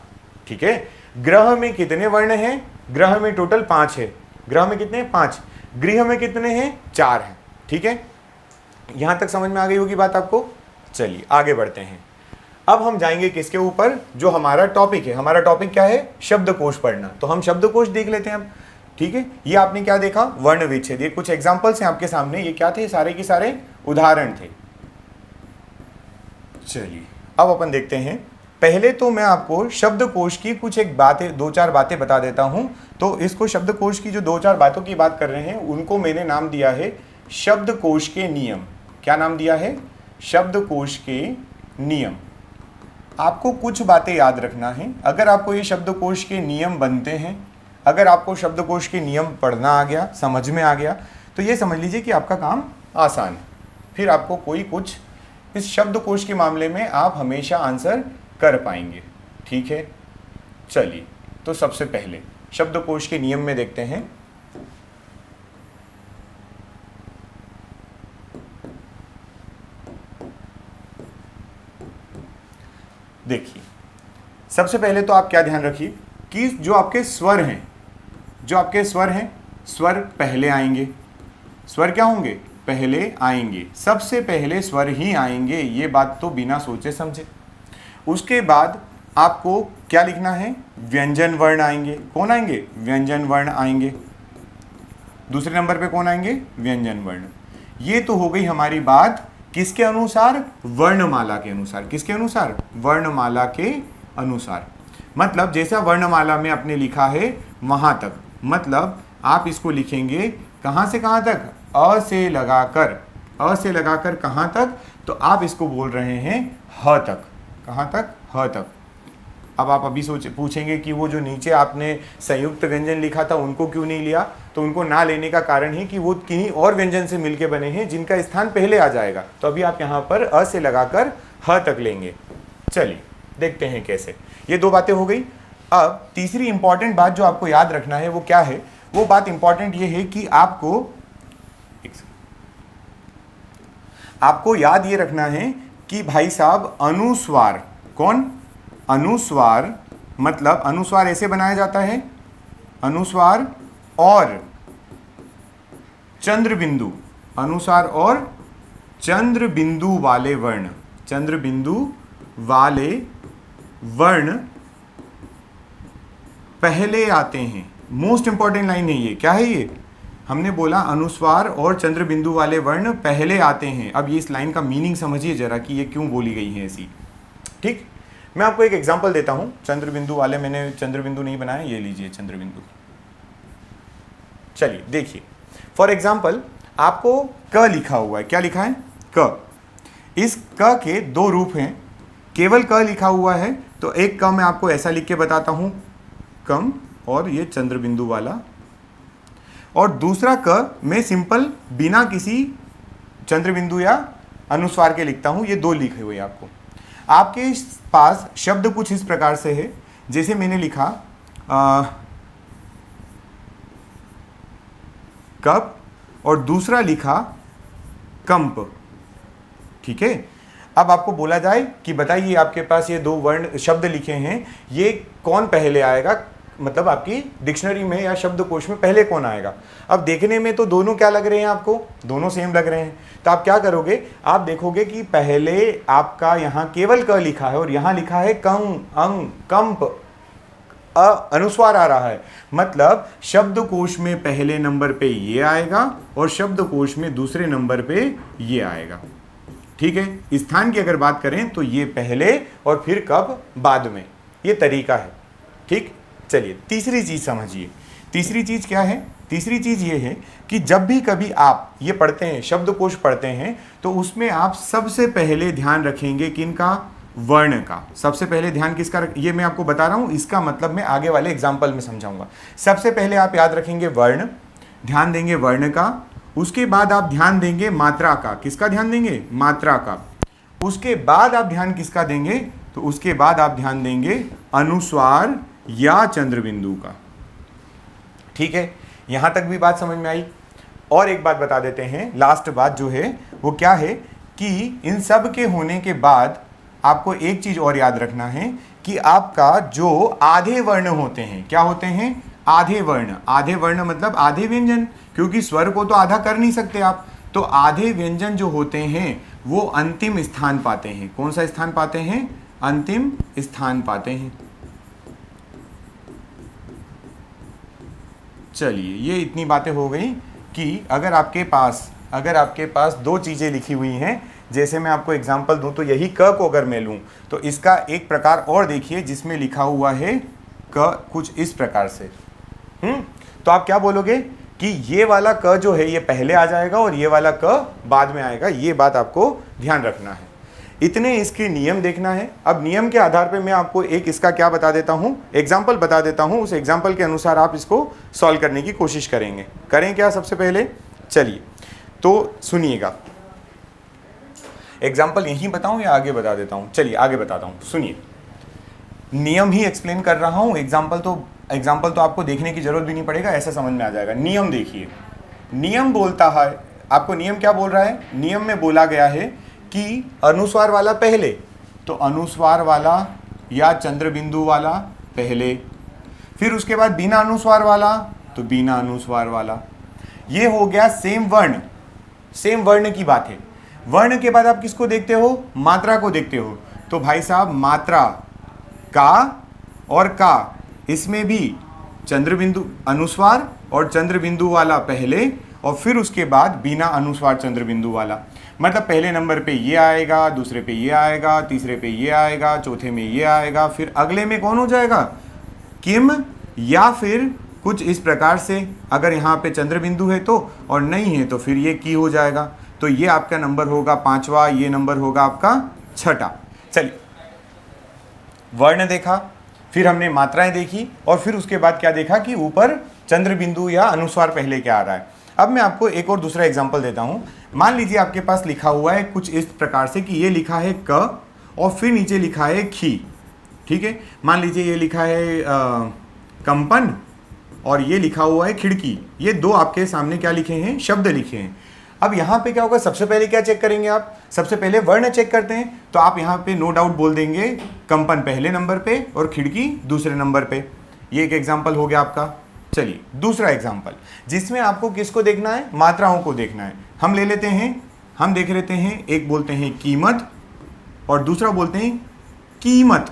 ठीक है। ग्रह में कितने वर्ण हैं, ग्रह में टोटल 5 है। ग्रह में कितने, 5। गृह में कितने हैं, 4 हैं, ठीक है। यहां तक समझ में आ गई होगी बात आपको। चलिए आगे बढ़ते हैं। अब हम जाएंगे किसके ऊपर, जो हमारा टॉपिक है। हमारा टॉपिक क्या है, शब्दकोश पढ़ना। तो हम शब्दकोश देख लेते हैं अब। ठीक है, ये आपने क्या देखा, वर्ण विच्छेद। ये कुछ एग्जांपल्स हैं आपके सामने, ये क्या थे, सारे के सारे उदाहरण थे। चलिए अब अपन देखते हैं। पहले तो मैं आपको शब्दकोश की कुछ एक बातें, दो चार बातें बता देता हूं। तो इसको शब्दकोश की जो दो चार बातों की बात कर रहे हैं उनको मैंने नाम दिया है शब्दकोश के नियम। क्या नाम दिया है, शब्दकोश के नियम। आपको कुछ बातें याद रखना है। अगर आपको ये शब्दकोश के नियम बनते हैं, अगर आपको शब्दकोश के नियम पढ़ना आ गया, समझ में आ गया, तो ये समझ लीजिए कि आपका काम आसान है। फिर आपको कोई कुछ इस शब्दकोश के मामले में आप हमेशा आंसर कर पाएंगे। ठीक है, चलिए तो सबसे पहले शब्दकोश के नियम में देखते हैं। देखिए, सबसे पहले तो आप क्या ध्यान रखिए कि जो आपके स्वर हैं, जो आपके स्वर हैं, स्वर पहले आएंगे। स्वर क्या होंगे, पहले आएंगे। सबसे पहले स्वर ही आएंगे, ये बात तो बिना सोचे समझे। उसके बाद आपको क्या लिखना है, व्यंजन वर्ण आएंगे। कौन आएंगे, व्यंजन वर्ण आएंगे। दूसरे नंबर पे कौन आएंगे, व्यंजन वर्ण। ये तो हो गई हमारी बात किसके अनुसार, वर्णमाला के अनुसार। किसके अनुसार, वर्णमाला के अनुसार। मतलब जैसा वर्णमाला में आपने लिखा है वहां तक, मतलब आप इसको लिखेंगे कहां से कहां तक, अ से लगाकर, अ से लगाकर कहां तक, तो आप इसको बोल रहे हैं ह तक। कहां तक, ह तक। अब आप अभी पूछेंगे कि वो जो नीचे आपने संयुक्त व्यंजन लिखा था उनको क्यों नहीं लिया, तो उनको ना लेने का कारण है कि वो किन्हीं और व्यंजन से मिलके बने हैं जिनका स्थान पहले आ जाएगा। तो अभी आप यहाँ पर अ से लगाकर ह तक लेंगे। चलिए देखते हैं कैसे। ये दो बातें हो गई। अब तीसरी इंपॉर्टेंट बात जो आपको याद रखना है वो क्या है, वो बात इंपॉर्टेंट ये है कि आपको याद ये रखना है कि भाई साहब अनुस्वार, कौन, अनुस्वार, मतलब अनुस्वार ऐसे बनाया जाता है, अनुस्वार और चंद्र बिंदु, अनुस्वार और चंद्र बिंदु वाले वर्ण, चंद्र बिंदु वाले वर्ण पहले आते हैं। मोस्ट इंपॉर्टेंट लाइन है ये। क्या है ये, हमने बोला अनुस्वार और चंद्र बिंदु वाले वर्ण पहले आते हैं। अब ये इस लाइन का मीनिंग समझिए जरा कि ये क्यों बोली गई है ऐसी। ठीक, मैं आपको एक एग्जांपल देता हूं चंद्र बिंदु वाले। मैंने चंद्र बिंदु नहीं बनाया, ये लीजिए चंद्र बिंदु। चलिए देखिए, फॉर एग्जांपल आपको क लिखा हुआ है। क्या लिखा है, क। इस क के दो रूप हैं। केवल क लिखा हुआ है तो एक क मैं आपको ऐसा लिख के बताता हूं, कम, और ये चंद्र बिंदु वाला। और दूसरा क मैं सिंपल बिना किसी चंद्र बिंदु या अनुस्वार के लिखता हूं। ये दो लिखे हुए आपको। आपके पास शब्द कुछ इस प्रकार से है, जैसे मैंने लिखा कप और दूसरा लिखा कंप। ठीक है, अब आपको बोला जाए कि बताइए आपके पास ये दो वर्ण शब्द लिखे हैं, ये कौन पहले आएगा, मतलब आपकी डिक्शनरी में या शब्दकोश में पहले कौन आएगा। अब देखने में तो दोनों क्या लग रहे हैं आपको, दोनों सेम लग रहे हैं। तो आप क्या करोगे, आप देखोगे कि पहले आपका यहाँ केवल क लिखा है और यहाँ लिखा है कं, अंग, कंप, अनुस्वार आ रहा है। मतलब शब्दकोश में पहले नंबर पे ये आएगा और शब्दकोश में दूसरे नंबर पे ये आएगा। ठीक है, स्थान की अगर बात करें तो ये पहले और फिर कब बाद में, ये तरीका है। ठीक, चलिए तीसरी चीज समझिए। तीसरी चीज क्या है, तीसरी चीज ये है कि जब भी कभी आप ये पढ़ते हैं, शब्दकोश पढ़ते हैं, तो उसमें आप सबसे पहले ध्यान रखेंगे किनका, वर्ण का। सबसे पहले ध्यान किसका ये मैं आपको बता रहा हूं, इसका मतलब मैं आगे वाले एग्जाम्पल में समझाऊंगा। सबसे पहले आप याद रखेंगे वर्ण, ध्यान देंगे वर्ण का। उसके बाद आप ध्यान देंगे मात्रा का। किसका ध्यान देंगे, मात्रा का। उसके बाद आप ध्यान किसका देंगे, तो उसके बाद आप ध्यान देंगे अनुस्वार या चंद्रबिंदु का। ठीक है, यहां तक भी बात समझ में आई। और एक बात बता देते हैं, लास्ट बात जो है वो क्या है कि इन सब के होने के बाद आपको एक चीज और याद रखना है कि आपका जो आधे वर्ण होते हैं, क्या होते हैं, आधे वर्ण। आधे वर्ण मतलब आधे व्यंजन, क्योंकि स्वर को तो आधा कर नहीं सकते आप, तो आधे व्यंजन जो होते हैं वो अंतिम स्थान पाते हैं। कौन सा स्थान पाते हैं, अंतिम स्थान पाते हैं। चलिए, ये इतनी बातें हो गई कि अगर आपके पास दो चीज़ें लिखी हुई हैं, जैसे मैं आपको एग्जांपल दूं तो यही क को अगर मैं लूं तो इसका एक प्रकार और देखिए जिसमें लिखा हुआ है क कुछ इस प्रकार से। तो आप क्या बोलोगे कि ये वाला क जो है ये पहले आ जाएगा और ये वाला क बाद में आएगा। ये बात आपको ध्यान रखना है। इतने इसके नियम देखना है। अब नियम के आधार पे मैं आपको एक इसका क्या बता देता हूँ, एग्जाम्पल बता देता हूँ। उस एग्जाम्पल के अनुसार आप इसको सॉल्व करने की कोशिश करेंगे। करें क्या सबसे पहले? चलिए तो सुनिएगा। एग्जाम्पल यहीं बताऊँ या आगे बता देता हूँ? चलिए आगे बताता हूँ, सुनिए। नियम ही एक्सप्लेन कर रहा हूँ, एग्जाम्पल तो आपको देखने की जरूरत भी नहीं पड़ेगा, ऐसा समझ में आ जाएगा। नियम देखिए, नियम बोलता है आपको, नियम क्या बोल रहा है? नियम में बोला गया है कि अनुस्वार वाला पहले, तो अनुस्वार वाला या चंद्र बिंदु वाला पहले, फिर उसके बाद बिना अनुस्वार वाला तो बिना अनुस्वार वाला। ये हो गया सेम वर्ण की बात है। वर्ण के बाद आप किसको देखते हो? मात्रा को देखते हो। तो भाई साहब मात्रा का और का, इसमें भी चंद्र बिंदु अनुस्वार और चंद्र बिंदु वाला पहले और फिर उसके बाद बिना अनुस्वार चंद्र बिंदु वाला। मतलब पहले नंबर पे ये आएगा, दूसरे पे ये आएगा, तीसरे पे ये आएगा, चौथे में ये आएगा, फिर अगले में कौन हो जाएगा? किम, या फिर कुछ इस प्रकार से। अगर यहाँ पे चंद्र बिंदु है तो, और नहीं है तो फिर ये की हो जाएगा। तो ये आपका नंबर होगा 5वां, ये नंबर होगा आपका 6ठा। चलिए, वर्ण देखा, फिर हमने मात्राएं देखी और फिर उसके बाद क्या देखा कि ऊपर चंद्र बिंदु या अनुस्वार पहले क्या आ रहा है। अब मैं आपको एक और दूसरा एग्जांपल देता हूं। मान लीजिए आपके पास लिखा हुआ है कुछ इस प्रकार से कि ये लिखा है क और फिर नीचे लिखा है खी। ठीक है, मान लीजिए ये लिखा है कंपन और ये लिखा हुआ है खिड़की। ये दो आपके सामने क्या लिखे हैं? शब्द लिखे हैं। अब यहाँ पे क्या होगा? सबसे पहले क्या चेक करेंगे आप? सबसे पहले वर्ण चेक करते हैं। तो आप यहाँ पे नो डाउट बोल देंगे कंपन पहले नंबर पे और खिड़की दूसरे नंबर पे। ये एक एग्जाम्पल हो गया आपका। चलिए दूसरा एग्जाम्पल, जिसमें आपको किसको देखना है? मात्राओं को देखना है। हम ले लेते हैं, हम देख लेते हैं। एक बोलते हैं कीमत और दूसरा बोलते हैं कीमत।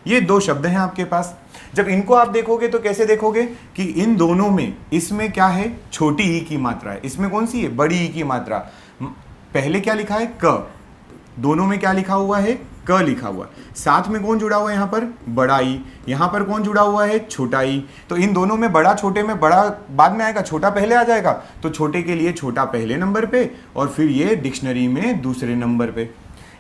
ये दो शब्द हैं आपके पास। जब इनको आप देखोगे तो कैसे देखोगे कि इन दोनों में, इसमें क्या है? छोटी ई की मात्रा है। इसमें कौन सी है? बड़ी ई की मात्रा। पहले क्या लिखा है? क। दोनों में क्या लिखा हुआ है? क लिखा हुआ। साथ में कौन जुड़ा हुआ है यहाँ पर? बड़ा ई। यहाँ पर कौन जुड़ा हुआ है? छोटा ई। तो इन दोनों में बड़ा छोटे में बड़ा बाद में आएगा, छोटा पहले आ जाएगा। तो छोटे के लिए छोटा पहले नंबर पे और फिर ये डिक्शनरी में दूसरे नंबर पे।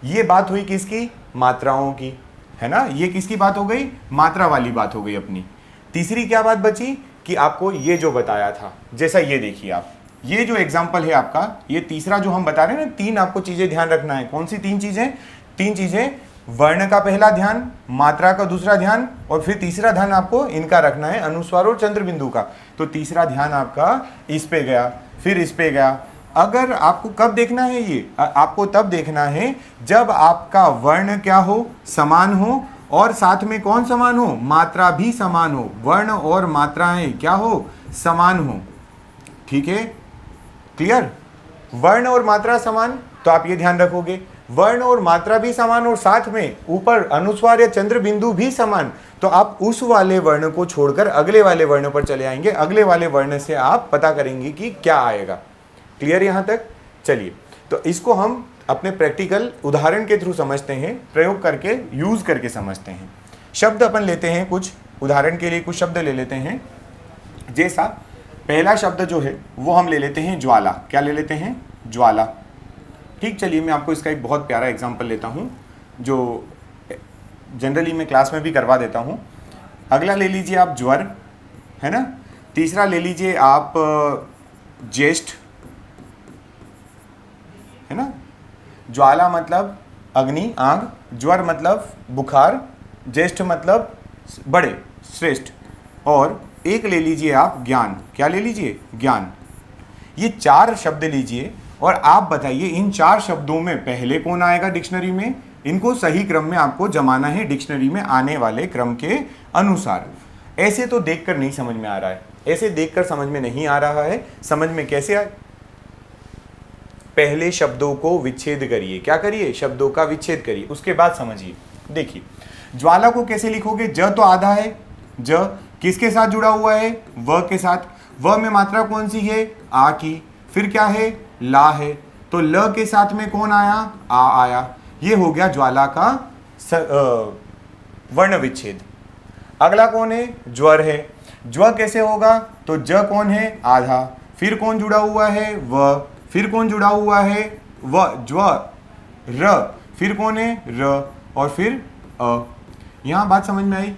ये बात हुई किसकी? मात्राओं की, है ना। ये किसकी बात हो गई? मात्रा वाली बात हो गई अपनी। तीसरी क्या बात बची कि आपको ये जो बताया था, जैसा ये देखिए आप, ये जो एग्जाम्पल है आपका, ये तीसरा जो हम बता रहे हैं ना, तीन आपको चीजें ध्यान रखना है। कौन सी तीन चीजें? तीन चीजें, वर्ण का पहला ध्यान, मात्रा का दूसरा ध्यान और फिर तीसरा ध्यान आपको इनका रखना है, अनुस्वार और चंद्र बिंदु का। तो तीसरा ध्यान आपका इस पे गया, फिर इस पे गया। अगर आपको कब देखना है ये? आपको तब देखना है जब आपका वर्ण क्या हो? समान हो और साथ में कौन समान हो? मात्रा भी समान हो। वर्ण और मात्राएं क्या हो? समान हो। ठीक है, क्लियर? वर्ण और मात्रा समान, तो आप ये ध्यान रखोगे। वर्ण और मात्रा भी समान और साथ में ऊपर अनुस्वार या चंद्र बिंदु भी समान, तो आप उस वाले वर्ण को छोड़कर अगले वाले वर्ण पर चले आएंगे। अगले वाले वर्ण से आप पता करेंगे कि क्या आएगा। क्लियर यहां तक? चलिए, तो इसको हम अपने प्रैक्टिकल उदाहरण के थ्रू समझते हैं, प्रयोग करके, यूज करके समझते हैं। शब्द अपन लेते हैं, कुछ उदाहरण के लिए कुछ शब्द ले लेते हैं। जैसा पहला शब्द जो है वो हम ले लेते हैं ज्वाला। क्या ले लेते हैं? ज्वाला। ठीक, चलिए मैं आपको इसका एक बहुत प्यारा एग्जाम्पल लेता हूँ जो जनरली मैं क्लास में भी करवा देता हूँ। अगला ले लीजिए आप ज्वर, है ना। तीसरा ले लीजिए आप ज्येष्ठ, है ना। ज्वाला मतलब अग्नि, आग। ज्वर मतलब बुखार। ज्येष्ठ मतलब बड़े, श्रेष्ठ। और एक ले लीजिए आप ज्ञान। क्या ले लीजिए? ज्ञान। ये चार शब्द लीजिए और आप बताइए इन चार शब्दों में पहले कौन आएगा डिक्शनरी में? इनको सही क्रम में आपको जमाना है डिक्शनरी में आने वाले क्रम के अनुसार। ऐसे तो देखकर नहीं समझ में आ रहा है, ऐसे देखकर समझ में नहीं आ रहा है। समझ में कैसे आए? पहले शब्दों को विच्छेद करिए। क्या करिए? शब्दों का विच्छेद करिए। उसके बाद समझिए, देखिए ज्वाला को कैसे लिखोगे? ज तो आधा है, ज किसके साथ जुड़ा हुआ है? व के साथ। व में मात्रा कौन सी है? आ की। फिर क्या है? ला है। तो ल के साथ में कौन आया? आ आया। ये हो गया ज्वाला का वर्ण विच्छेद। अगला कौन है? ज्वर है। ज्व कैसे होगा? तो ज कौन है? आधा। फिर कौन जुड़ा हुआ है? व। फिर कौन जुड़ा हुआ है? व। ज्व र। फिर कौन है? र। और फिर अ। यहां बात समझ में आई?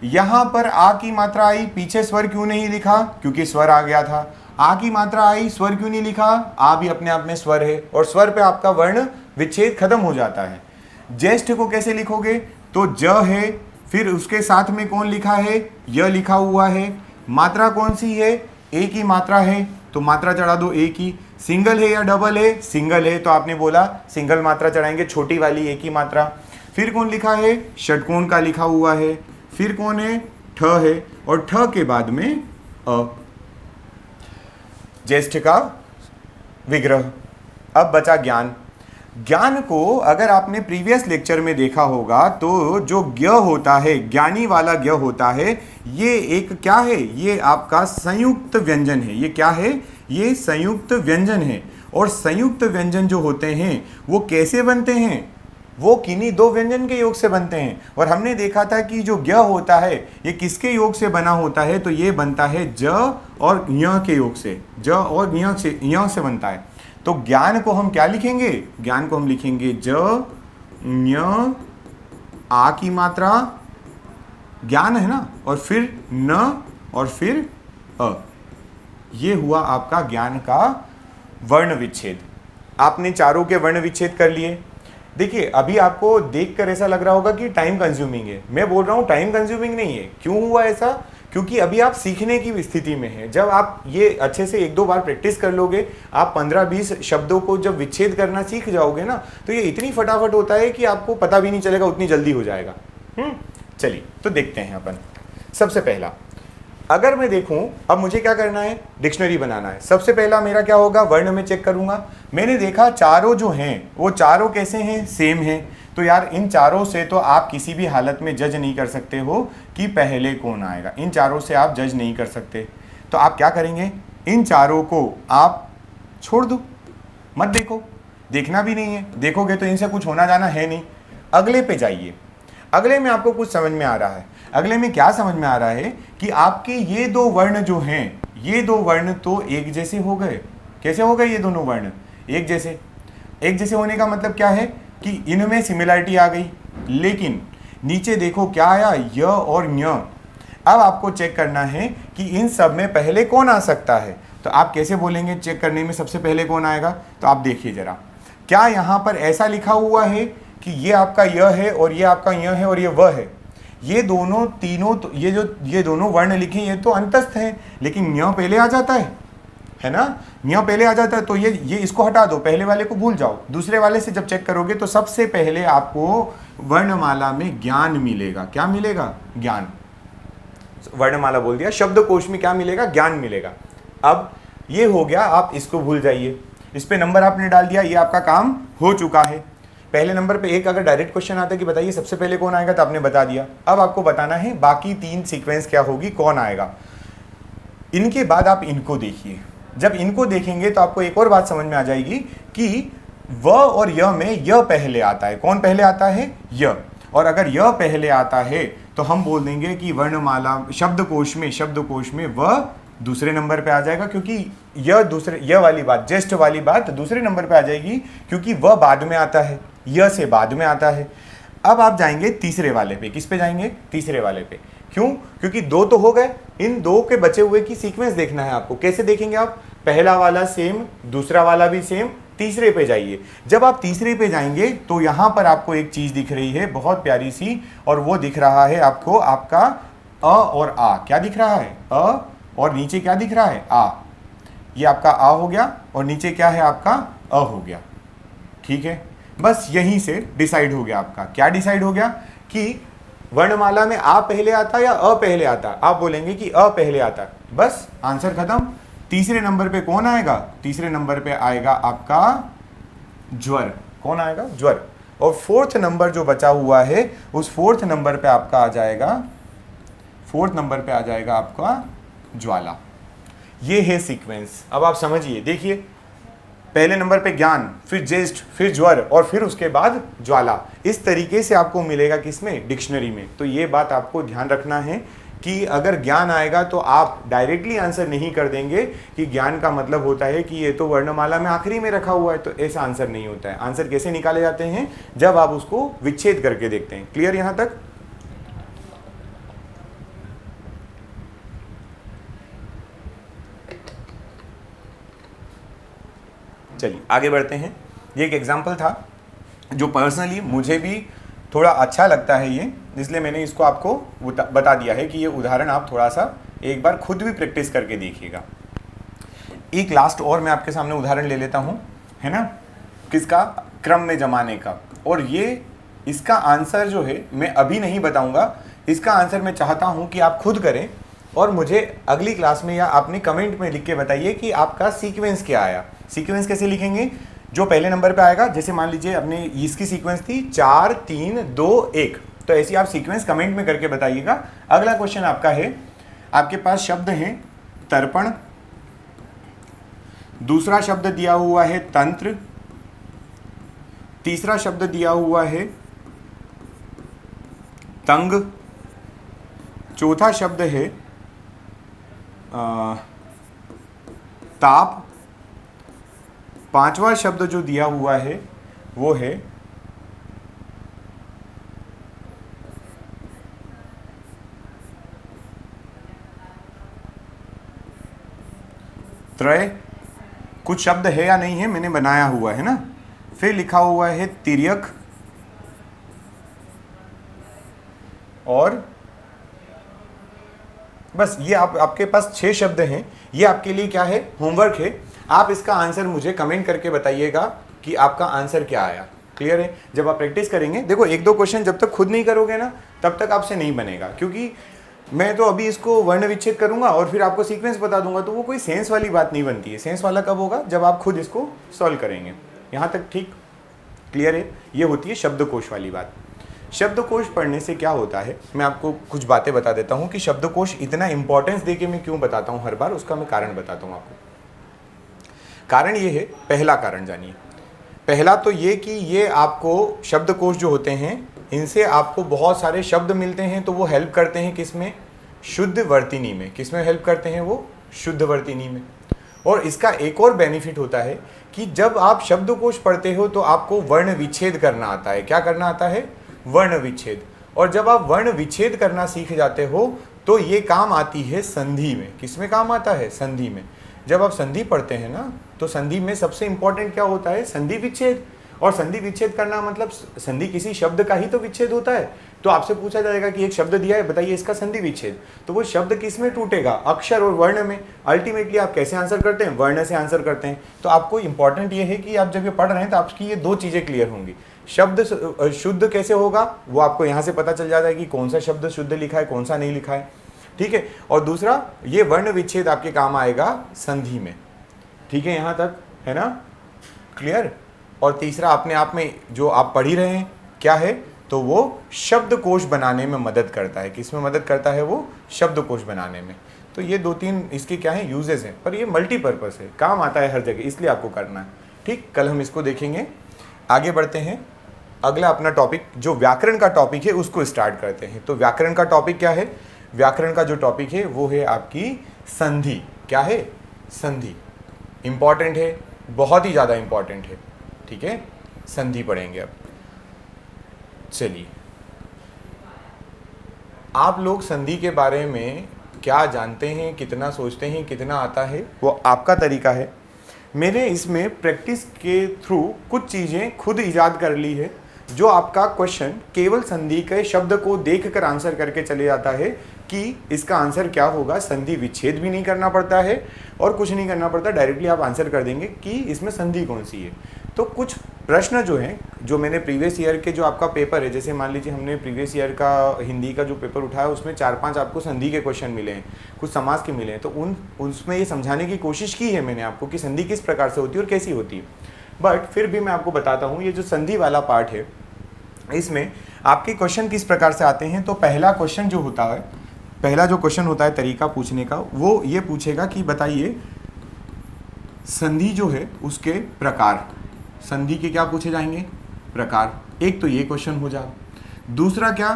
यहां पर आ की मात्रा आई, पीछे स्वर क्यों नहीं लिखा? क्योंकि स्वर आ गया था। आ की मात्रा आई, स्वर क्यों नहीं लिखा? आ भी अपने आप में स्वर है और स्वर पे आपका वर्ण विच्छेद खत्म हो जाता है। ज्येष्ठ को कैसे लिखोगे? तो ज है, फिर उसके साथ में कौन लिखा है? य लिखा हुआ है। मात्रा कौन सी है? ए की मात्रा है, तो मात्रा चढ़ा दो ए की। सिंगल है या डबल है? सिंगल है, तो आपने बोला सिंगल मात्रा चढ़ाएंगे, छोटी वाली ए की मात्रा। फिर कौन लिखा है? षटकोण का लिखा हुआ है। फिर कौन है? ठ है, और ठ के बाद में अ। ज्येष्ठ का विग्रह। अब बचा ज्ञान। ज्ञान को अगर आपने प्रीवियस लेक्चर में देखा होगा तो जो ज्ञ होता है, ज्ञानी वाला ज्ञ होता है, ये एक क्या है? ये आपका संयुक्त व्यंजन है। ये क्या है? ये संयुक्त व्यंजन है। और संयुक्त व्यंजन जो होते हैं वो कैसे बनते हैं? वो किन्हीं दो व्यंजन के योग से बनते हैं। और हमने देखा था कि जो ज्ञ होता है ये किसके योग से बना होता है? तो ये बनता है ज और ञ के योग से। ज और ञ से बनता है। तो ज्ञान को हम क्या लिखेंगे? ज्ञान को हम लिखेंगे ज ञ आ की मात्रा, ज्ञान है ना, और फिर न और फिर अ। ये हुआ आपका ज्ञान का वर्ण विच्छेद। आपने चारों के वर्ण विच्छेद कर लिए। देखिए अभी आपको देखकर ऐसा लग रहा होगा कि टाइम कंज्यूमिंग है। मैं बोल रहा हूँ टाइम कंज्यूमिंग नहीं है। क्यों हुआ ऐसा? क्योंकि अभी आप सीखने की स्थिति में हैं। जब आप ये अच्छे से एक दो बार प्रैक्टिस कर लोगे, आप 15-20 शब्दों को जब विच्छेद करना सीख जाओगे ना, तो ये इतनी फटाफट होता है कि आपको पता भी नहीं चलेगा, उतनी जल्दी हो जाएगा। चलिए तो देखते हैं अपन। सबसे पहला अगर मैं देखूं, अब मुझे क्या करना है? डिक्शनरी बनाना है। सबसे पहला मेरा क्या होगा? वर्ण में चेक करूंगा। मैंने देखा चारों जो हैं वो चारों कैसे हैं? सेम हैं। तो यार इन चारों से तो आप किसी भी हालत में जज नहीं कर सकते हो कि पहले कौन आएगा। इन चारों से आप जज नहीं कर सकते। तो आप क्या करेंगे? इन चारों को आप छोड़ दो, मत देखो, देखना भी नहीं है। देखोगे तो इनसे कुछ होना जाना है नहीं। अगले पे जाइए। अगले में आपको कुछ समझ में आ रहा है। अगले में क्या समझ में आ रहा है कि आपके ये दो वर्ण जो हैं, ये दो वर्ण तो एक जैसे हो गए। कैसे हो गए ये दोनों वर्ण? एक जैसे। एक जैसे होने का मतलब क्या है? कि इनमें सिमिलरिटी आ गई। लेकिन नीचे देखो क्या आया? य और ञ। अब आपको चेक करना है कि इन सब में पहले कौन आ सकता है। तो आप कैसे बोलेंगे चेक करने में सबसे पहले कौन आएगा? तो आप देखिए जरा, क्या यहाँ पर ऐसा लिखा हुआ है कि ये आपका य है और ये आपका य है और ये व है? ये दोनों तीनों तो ये दोनों वर्ण लिखे ये तो अंतस्थ हैं, लेकिन ञ पहले आ जाता है ना? ञ पहले आ जाता है। तो ये इसको हटा दो, पहले वाले को भूल जाओ। दूसरे वाले से जब चेक करोगे तो सबसे पहले आपको वर्णमाला में ज्ञान मिलेगा। क्या मिलेगा? ज्ञान। वर्णमाला बोल दिया, शब्दकोश में क्या मिलेगा? ज्ञान मिलेगा। अब ये हो गया, आप इसको भूल जाइए। इस पे नंबर आपने डाल दिया, ये आपका काम हो चुका है। पहले नंबर पे एक अगर डायरेक्ट क्वेश्चन आता है कि बताइए सबसे पहले कौन आएगा, तो आपने बता दिया। अब आपको बताना है बाकी तीन सीक्वेंस क्या होगी, कौन आएगा। इनके बाद आप इनको देखिए। जब इनको देखेंगे तो आपको एक और बात समझ में आ जाएगी कि व और य में य पहले आता है। कौन पहले आता है? य। और अगर य पहले आता है तो हम बोल देंगे कि वर्णमाला शब्दकोश में व दूसरे नंबर पे आ जाएगा, क्योंकि यह वाली बात, ज्येष्ठ वाली बात दूसरे नंबर पे आ जाएगी, क्योंकि वह बाद में आता है, यह से बाद में आता है। अब आप जाएंगे तीसरे वाले पे। किस पे जाएंगे? तीसरे वाले पे। क्यों? क्योंकि दो तो हो गए, इन दो के बचे हुए की सीक्वेंस देखना है आपको। कैसे देखेंगे आप? पहला वाला सेम, दूसरा वाला भी सेम, तीसरे पे जाइए। जब आप तीसरे पे जाएंगे तो यहां पर आपको एक चीज दिख रही है बहुत प्यारी सी, और वो दिख रहा है आपको आपका अ और आ। क्या दिख रहा है? अ, और नीचे क्या दिख रहा है? आ। ये आपका आ हो गया और नीचे क्या है? आपका अ हो गया। ठीक है, बस यहीं से डिसाइड हो गया आपका। क्या डिसाइड हो गया? कि वर्णमाला में आ पहले आता या अ पहले आता। आप बोलेंगे कि अ पहले आता, बस आंसर खत्म। तीसरे नंबर पे कौन आएगा? तीसरे नंबर पे आएगा आपका ज्वर, कौन आएगा? ज्वर। और फोर्थ नंबर जो बचा हुआ है उस फोर्थ नंबर पे आपका आ जाएगा, फोर्थ नंबर पे आ जाएगा आपका ज्वाला। ये है सीक्वेंस। अब आप समझिए, देखिए पहले नंबर पे ज्ञान, फिर ज्येष्ठ, फिर ज्वर और फिर उसके बाद ज्वाला। इस तरीके से आपको मिलेगा किसमें? डिक्शनरी में। तो ये बात आपको ध्यान रखना है कि अगर ज्ञान आएगा तो आप डायरेक्टली आंसर नहीं कर देंगे कि ज्ञान का मतलब होता है कि ये तो वर्णमाला में आखिरी में रखा हुआ है, तो ऐसा आंसर नहीं होता है। आंसर कैसे निकाले जाते हैं? जब आप उसको विच्छेद करके देखते हैं। क्लियर यहां तक? चलिए आगे बढ़ते हैं। ये एक एग्जाम्पल था जो पर्सनली मुझे भी थोड़ा अच्छा लगता है ये, इसलिए मैंने इसको आपको बता दिया है कि ये उदाहरण आप थोड़ा सा एक बार खुद भी प्रैक्टिस करके देखिएगा। एक लास्ट और मैं आपके सामने उदाहरण ले लेता हूँ, है ना, किसका? क्रम में जमाने का। और ये इसका आंसर जो है मैं अभी नहीं बताऊँगा, इसका आंसर मैं चाहता हूँ कि आप खुद करें और मुझे अगली क्लास में या अपने कमेंट में लिख के बताइए कि आपका सीक्वेंस क्या आया। सीक्वेंस कैसे लिखेंगे? जो पहले नंबर पे आएगा, जैसे मान लीजिए अपने इसकी सीक्वेंस थी 4 3 2 1, तो ऐसी आप सीक्वेंस कमेंट में करके बताइएगा। अगला क्वेश्चन आपका है, आपके पास शब्द हैं तर्पण, दूसरा शब्द दिया हुआ है तंत्र, तीसरा शब्द दिया हुआ है तंग, चौथा शब्द है ताप, पांचवा शब्द जो दिया हुआ है वो है त्रय। कुछ शब्द है या नहीं है मैंने बनाया हुआ है ना। फिर लिखा हुआ है तिर्यक, और बस ये आपके पास 6 शब्द हैं। ये आपके लिए क्या है? होमवर्क है। आप इसका आंसर मुझे कमेंट करके बताइएगा कि आपका आंसर क्या आया। क्लियर है? जब आप प्रैक्टिस करेंगे, देखो 1-2 क्वेश्चन जब तक खुद नहीं करोगे ना तब तक आपसे नहीं बनेगा, क्योंकि मैं तो अभी इसको वर्ण विच्छेद करूंगा और फिर आपको सीक्वेंस बता दूंगा, तो वो कोई सेंस वाली बात नहीं बनती है। सेंस वाला कब होगा? जब आप खुद इसको सॉल्व करेंगे। यहाँ तक ठीक क्लियर है? ये होती है शब्दकोश वाली बात। शब्दकोश पढ़ने से क्या होता है, मैं आपको कुछ बातें बता देता हूँ कि शब्दकोश इतना इंपॉर्टेंस देके मैं क्यों बताता हूँ हर बार, उसका मैं कारण बताता हूँ आपको। कारण ये है, पहला कारण जानिए। पहला तो ये कि ये आपको शब्दकोश जो होते हैं इनसे आपको बहुत सारे शब्द मिलते हैं, तो वो हेल्प करते हैं किसमें? शुद्ध वर्तनी में। किसमें हेल्प करते हैं वो? शुद्ध वर्तनी में। और इसका एक और बेनिफिट होता है कि जब आप शब्दकोश पढ़ते हो तो आपको वर्ण विच्छेद करना आता है। क्या करना आता है? वर्ण विच्छेद। और जब आप वर्ण विच्छेद करना सीख जाते हो तो ये काम आती है संधि में। किसमें काम आता है? संधि में। जब आप संधि पढ़ते हैं ना तो संधि में सबसे इंपॉर्टेंट क्या होता है? संधि विच्छेद। और संधि विच्छेद करना मतलब संधि किसी शब्द का ही तो विच्छेद होता है। तो आपसे पूछा जाएगा कि एक शब्द दिया है, बताइए इसका संधि विच्छेद, तो वो शब्द किस में टूटेगा? अक्षर और वर्ण में। अल्टीमेटली आप कैसे आंसर करते हैं? वर्ण से आंसर करते हैं। तो आपको इंपॉर्टेंट ये है कि आप जब ये पढ़ रहे हैं तो आपकी ये 2 चीज़ें क्लियर होंगी। शब्द शुद्ध कैसे होगा वो आपको यहाँ से पता चल जाता है कि कौन सा शब्द शुद्ध लिखा है, कौन सा नहीं लिखा है। ठीक है? और दूसरा, ये वर्ण विच्छेद आपके काम आएगा संधि में। ठीक है? यहाँ तक है ना? क्लियर? और तीसरा, अपने आप में जो आप पढ़ ही रहे हैं क्या है, तो वो शब्दकोश बनाने में मदद करता है। किस में मदद करता है वो? शब्दकोश बनाने में। तो ये 2-3 इसके क्या हैं? यूजेस हैं, पर ये मल्टीपर्पज़ है, काम आता है हर जगह, इसलिए आपको करना है। ठीक, कल हम इसको देखेंगे। आगे बढ़ते हैं, अगला अपना टॉपिक जो व्याकरण का टॉपिक है उसको स्टार्ट करते हैं। तो व्याकरण का टॉपिक क्या है? व्याकरण का जो टॉपिक है वो है आपकी संधि। क्या है? संधि। इंपॉर्टेंट है, बहुत ही ज़्यादा इंपॉर्टेंट है। ठीक है? संधि पढ़ेंगे अब। चलिए, आप लोग संधि के बारे में क्या जानते हैं, कितना सोचते हैं, कितना आता है, वो आपका तरीका है। मैंने इसमें प्रैक्टिस के थ्रू कुछ चीज़ें खुद ईजाद कर ली है, जो आपका क्वेश्चन केवल संधि के शब्द को देखकर आंसर करके चले जाता है कि इसका आंसर क्या होगा। संधि विच्छेद भी नहीं करना पड़ता है और कुछ नहीं करना पड़ता, डायरेक्टली आप आंसर कर देंगे कि इसमें संधि कौन सी है। तो कुछ प्रश्न जो हैं, जो मैंने प्रीवियस ईयर के जो आपका पेपर है, जैसे मान लीजिए हमने प्रीवियस ईयर का हिंदी का जो पेपर उठाया उसमें 4-5 आपको संधि के क्वेश्चन मिले हैं, कुछ समास के मिले हैं। तो उसमें ये समझाने की कोशिश की है मैंने आपको कि संधि किस प्रकार से होती है और कैसी होती है। बट फिर भी मैं आपको बताता हूँ, ये जो संधि वाला पार्ट है इसमें आपके क्वेश्चन किस प्रकार से आते हैं। तो पहला क्वेश्चन जो होता है, पहला जो क्वेश्चन होता है तरीका पूछने का, वो ये पूछेगा कि बताइए संधि जो है उसके प्रकार, संधि के क्या पूछे जाएंगे, प्रकार। एक तो ये क्वेश्चन हो जाए। दूसरा क्या,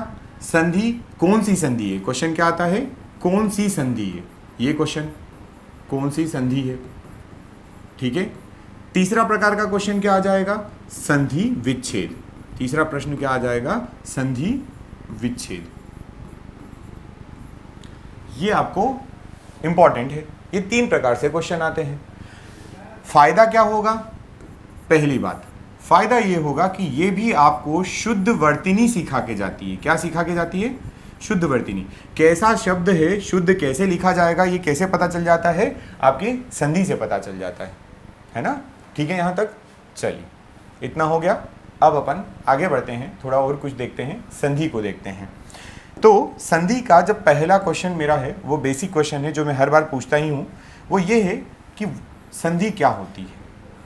संधि कौन सी संधि है, क्वेश्चन क्या आता है, कौन सी संधि है, ये क्वेश्चन कौन सी संधि है, ठीक है। तीसरा प्रकार का क्वेश्चन क्या आ जाएगा, संधि विच्छेद। तीसरा प्रश्न क्या आ जाएगा, संधि विच्छेद। ये आपको इंपॉर्टेंट है। ये 3 प्रकार से क्वेश्चन आते हैं। फायदा क्या होगा, पहली बात फायदा ये होगा कि ये भी आपको शुद्ध वर्तनी सिखा के जाती है। क्या सिखा के जाती है, शुद्ध वर्तनी। कैसा शब्द है, शुद्ध कैसे लिखा जाएगा, ये कैसे पता चल जाता है, आपकी संधि से पता चल जाता है ना। ठीक है, यहाँ तक चलिए इतना हो गया। अब अपन आगे बढ़ते हैं, थोड़ा और कुछ देखते हैं, संधि को देखते हैं। तो संधि का जब पहला क्वेश्चन मेरा है, वो बेसिक क्वेश्चन है जो मैं हर बार पूछता ही हूँ, वो ये है कि संधि क्या होती है।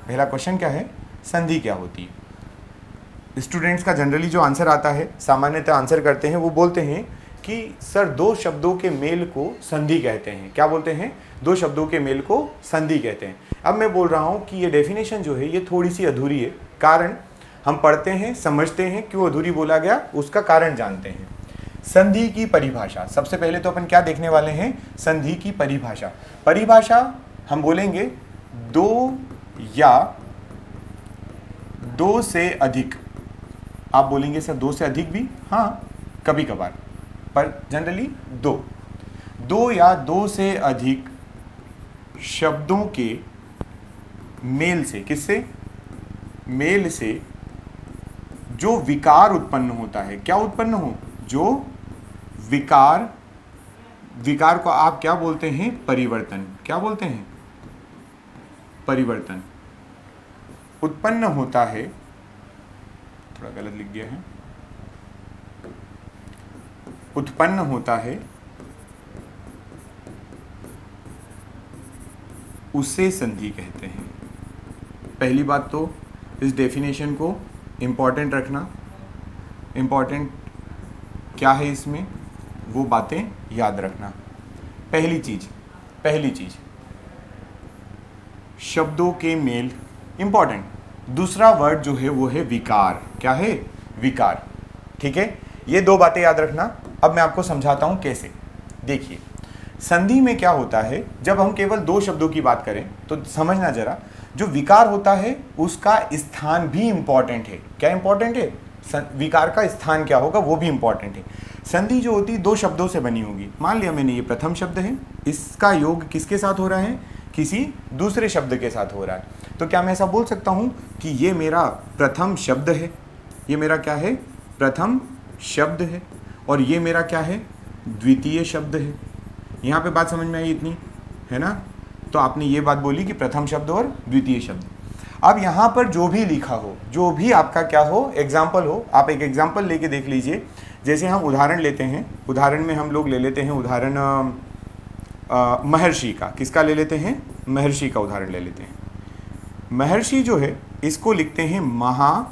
पहला क्वेश्चन क्या है, संधि क्या होती है। स्टूडेंट्स का जनरली जो आंसर आता है, सामान्यतः आंसर करते हैं, वो बोलते हैं कि सर 2 शब्दों के मेल को संधि कहते हैं। क्या बोलते हैं, 2 शब्दों के मेल को संधि कहते हैं। अब मैं बोल रहा हूँ कि ये डेफिनेशन जो है ये थोड़ी सी अधूरी है। कारण हम पढ़ते हैं, समझते हैं, क्यों अधूरी बोला गया उसका कारण जानते हैं। संधि की परिभाषा, सबसे पहले तो अपन क्या देखने वाले हैं, संधि की परिभाषा। परिभाषा हम बोलेंगे 2 या 2 से अधिक। आप बोलेंगे सर 2 से अधिक भी, हाँ कभी कभार, पर जनरली 2 या 2 से अधिक शब्दों के मेल से, किससे, मेल से जो विकार उत्पन्न होता है। क्या उत्पन्न हो, जो विकार, विकार को आप क्या बोलते हैं, परिवर्तन। क्या बोलते हैं, परिवर्तन उत्पन्न होता है। थोड़ा गलत लिख दिया है, उत्पन्न होता है, उसे संधि कहते हैं। पहली बात तो इस डेफिनेशन को इम्पॉर्टेंट रखना। इम्पॉर्टेंट क्या है इसमें, वो बातें याद रखना। पहली चीज शब्दों के मेल, इंपॉर्टेंट। दूसरा वर्ड जो है वो है विकार। क्या है, विकार। ठीक है, ये 2 बातें याद रखना। अब मैं आपको समझाता हूं कैसे। देखिए संधि में क्या होता है, जब हम केवल 2 शब्दों की बात करें तो समझना जरा, जो विकार होता है उसका स्थान भी इंपॉर्टेंट है। क्या इंपॉर्टेंट है, विकार का स्थान क्या होगा वो भी इंपॉर्टेंट है। संधि जो होती 2 शब्दों से बनी होगी। मान लिया मैंने ये प्रथम शब्द है, इसका योग किसके साथ हो रहा है, किसी दूसरे शब्द के साथ हो रहा है। तो क्या मैं ऐसा बोल सकता हूं कि ये मेरा प्रथम शब्द है, ये मेरा क्या है, प्रथम शब्द है, और ये मेरा क्या है, द्वितीय शब्द है। यहाँ पे बात समझ में आई इतनी, है ना। तो आपने ये बात बोली कि प्रथम शब्द और द्वितीय शब्द। अब यहाँ पर जो भी लिखा हो, जो भी आपका क्या हो, एग्जाम्पल हो, आप एक एग्जाम्पल लेके देख लीजिए। जैसे हम उदाहरण लेते हैं, उदाहरण में हम लोग ले लेते हैं उदाहरण महर्षि का। किसका ले लेते हैं, महर्षि का उदाहरण ले लेते हैं। महर्षि जो है इसको लिखते हैं महाधन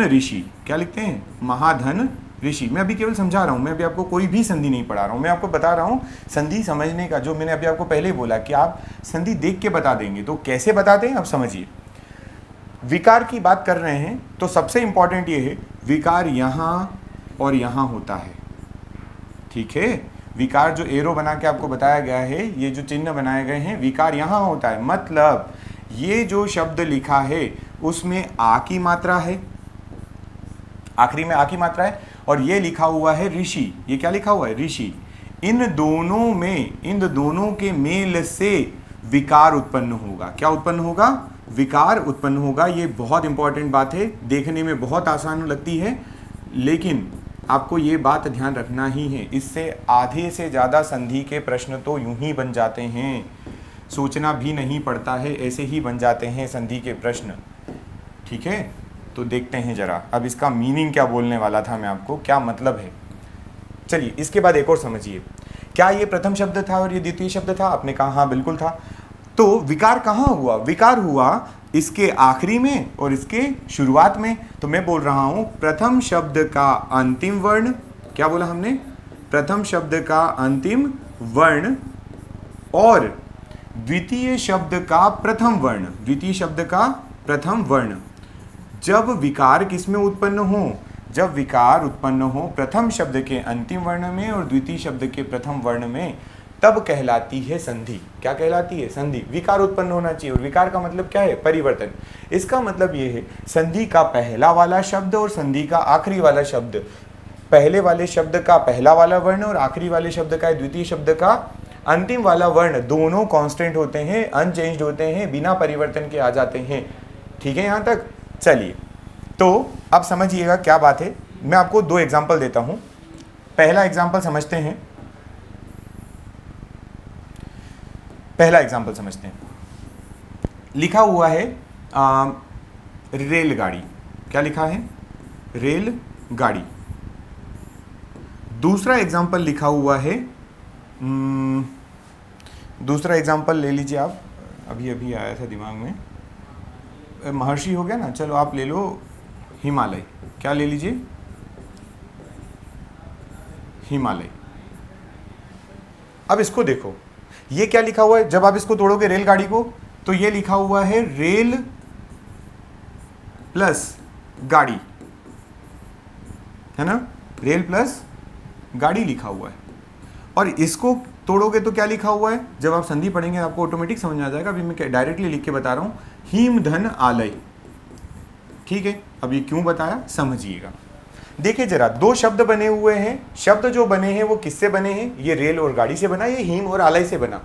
ऋषि। क्या लिखते हैं, महाधन ऋषि। मैं अभी केवल समझा रहा हूँ, मैं अभी आपको कोई भी संधि नहीं पढ़ा रहा हूँ, मैं आपको बता रहा हूँ संधि समझने का। जो मैंने अभी आपको पहले बोला कि आप संधि देख के बता देंगे, तो कैसे बताते हैं आप समझिए। विकार की बात कर रहे हैं तो सबसे इंपॉर्टेंट ये है, विकार यहाँ और यहाँ होता है। ठीक है, विकार जो एरो बना के आपको बताया गया है, ये जो चिन्ह बनाए गए हैं, विकार यहाँ होता है। मतलब ये जो शब्द लिखा है उसमें आ की मात्रा है, आखिरी में आ की मात्रा है, और ये लिखा हुआ है ऋषि। ये क्या लिखा हुआ है, ऋषि। इन दोनों में, इन दोनों के मेल से विकार उत्पन्न होगा। क्या उत्पन्न होगा, विकार उत्पन्न होगा। ये बहुत इंपॉर्टेंट बात है, देखने में बहुत आसान लगती है, लेकिन आपको ये बात ध्यान रखना ही है। इससे आधे से ज़्यादा संधि के प्रश्न तो यूं ही बन जाते हैं, सोचना भी नहीं पड़ता है, ऐसे ही बन जाते हैं संधि के प्रश्न। ठीक है, तो देखते हैं जरा अब इसका मीनिंग क्या बोलने वाला था मैं आपको, क्या मतलब है। चलिए इसके बाद एक और समझिए, क्या ये प्रथम शब्द था और ये द्वितीय शब्द था? आपने कहा हाँ बिल्कुल था। तो विकार कहाँ हुआ? विकार हुआ इसके आखिरी में और इसके शुरुआत में। तो मैं बोल रहा हूं प्रथम शब्द का अंतिम वर्ण, क्या बोला हमने, प्रथम शब्द का अंतिम वर्ण और द्वितीय शब्द का प्रथम वर्ण, द्वितीय शब्द का प्रथम वर्ण जब विकार किसमें उत्पन्न हो, जब विकार उत्पन्न हो प्रथम शब्द के अंतिम वर्ण में और द्वितीय शब्द के प्रथम वर्ण में, तब कहलाती है संधि। क्या कहलाती है? संधि। विकार उत्पन्न होना चाहिए, और विकार का मतलब क्या है? परिवर्तन। इसका मतलब ये है संधि का पहला वाला शब्द और संधि का आखिरी वाला शब्द, पहले वाले शब्द का पहला वाला वर्ण और आखिरी वाले शब्द का द्वितीय शब्द का अंतिम वाला वर्ण, दोनों कांस्टेंट होते हैं, अनचेंज्ड होते हैं, बिना परिवर्तन के आ जाते हैं। ठीक है यहां तक? चलिए, तो अब समझिएगा क्या बात है। मैं आपको दो एग्जांपल देता हूं। पहला एग्जांपल समझते हैं, पहला एग्जांपल समझते हैं। लिखा हुआ है रेलगाड़ी। क्या लिखा है? रेलगाड़ी। दूसरा एग्जांपल लिखा हुआ है, दूसरा एग्जांपल ले लीजिए आप, अभी अभी आया था दिमाग में, महर्षि हो गया ना, चलो आप ले लो हिमालय। क्या ले लीजिए? हिमालय। अब इसको देखो, ये क्या लिखा हुआ है? जब आप इसको तोड़ोगे रेलगाड़ी को, तो ये लिखा हुआ है रेल प्लस गाड़ी, है ना? रेल प्लस गाड़ी लिखा हुआ है। और इसको तोड़ोगे तो क्या लिखा हुआ है? जब आप संधि पढ़ेंगे आपको ऑटोमेटिक समझ में आ जाएगा। अभी मैं डायरेक्टली लिख के बता रहा हूं, हीम धन आलय। ठीक है, अब ये क्यों बताया समझिएगा। देखिए जरा, दो शब्द बने हुए हैं, शब्द जो बने हैं वो किससे बने हैं? ये रेल और गाड़ी से बना, ये हीम और आलय से बना।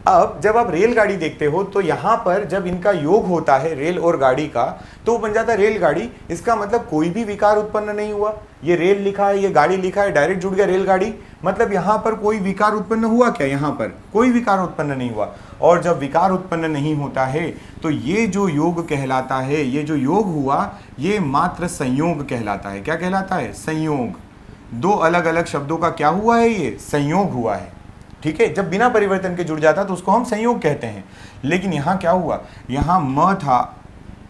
अब जब आप रेलगाड़ी देखते हो तो यहां पर जब इनका योग होता है रेल और गाड़ी का, तो वो बन जाता है रेलगाड़ी। इसका मतलब कोई भी विकार उत्पन्न नहीं हुआ। ये रेल लिखा है, ये गाड़ी लिखा है, डायरेक्ट जुड़ गया रेलगाड़ी। मतलब यहां पर कोई विकार उत्पन्न हुआ क्या? यहां पर कोई विकार उत्पन्न नहीं हुआ। और जब विकार उत्पन्न नहीं होता है तो ये जो योग कहलाता है, ये जो योग हुआ, ये मात्र संयोग कहलाता है। क्या कहलाता है? संयोग। दो अलग अलग शब्दों का क्या हुआ है? ये संयोग हुआ है। ठीक है, जब बिना परिवर्तन के जुड़ जाता तो उसको हम संयोग कहते हैं। लेकिन यहाँ क्या हुआ? यहाँ म था,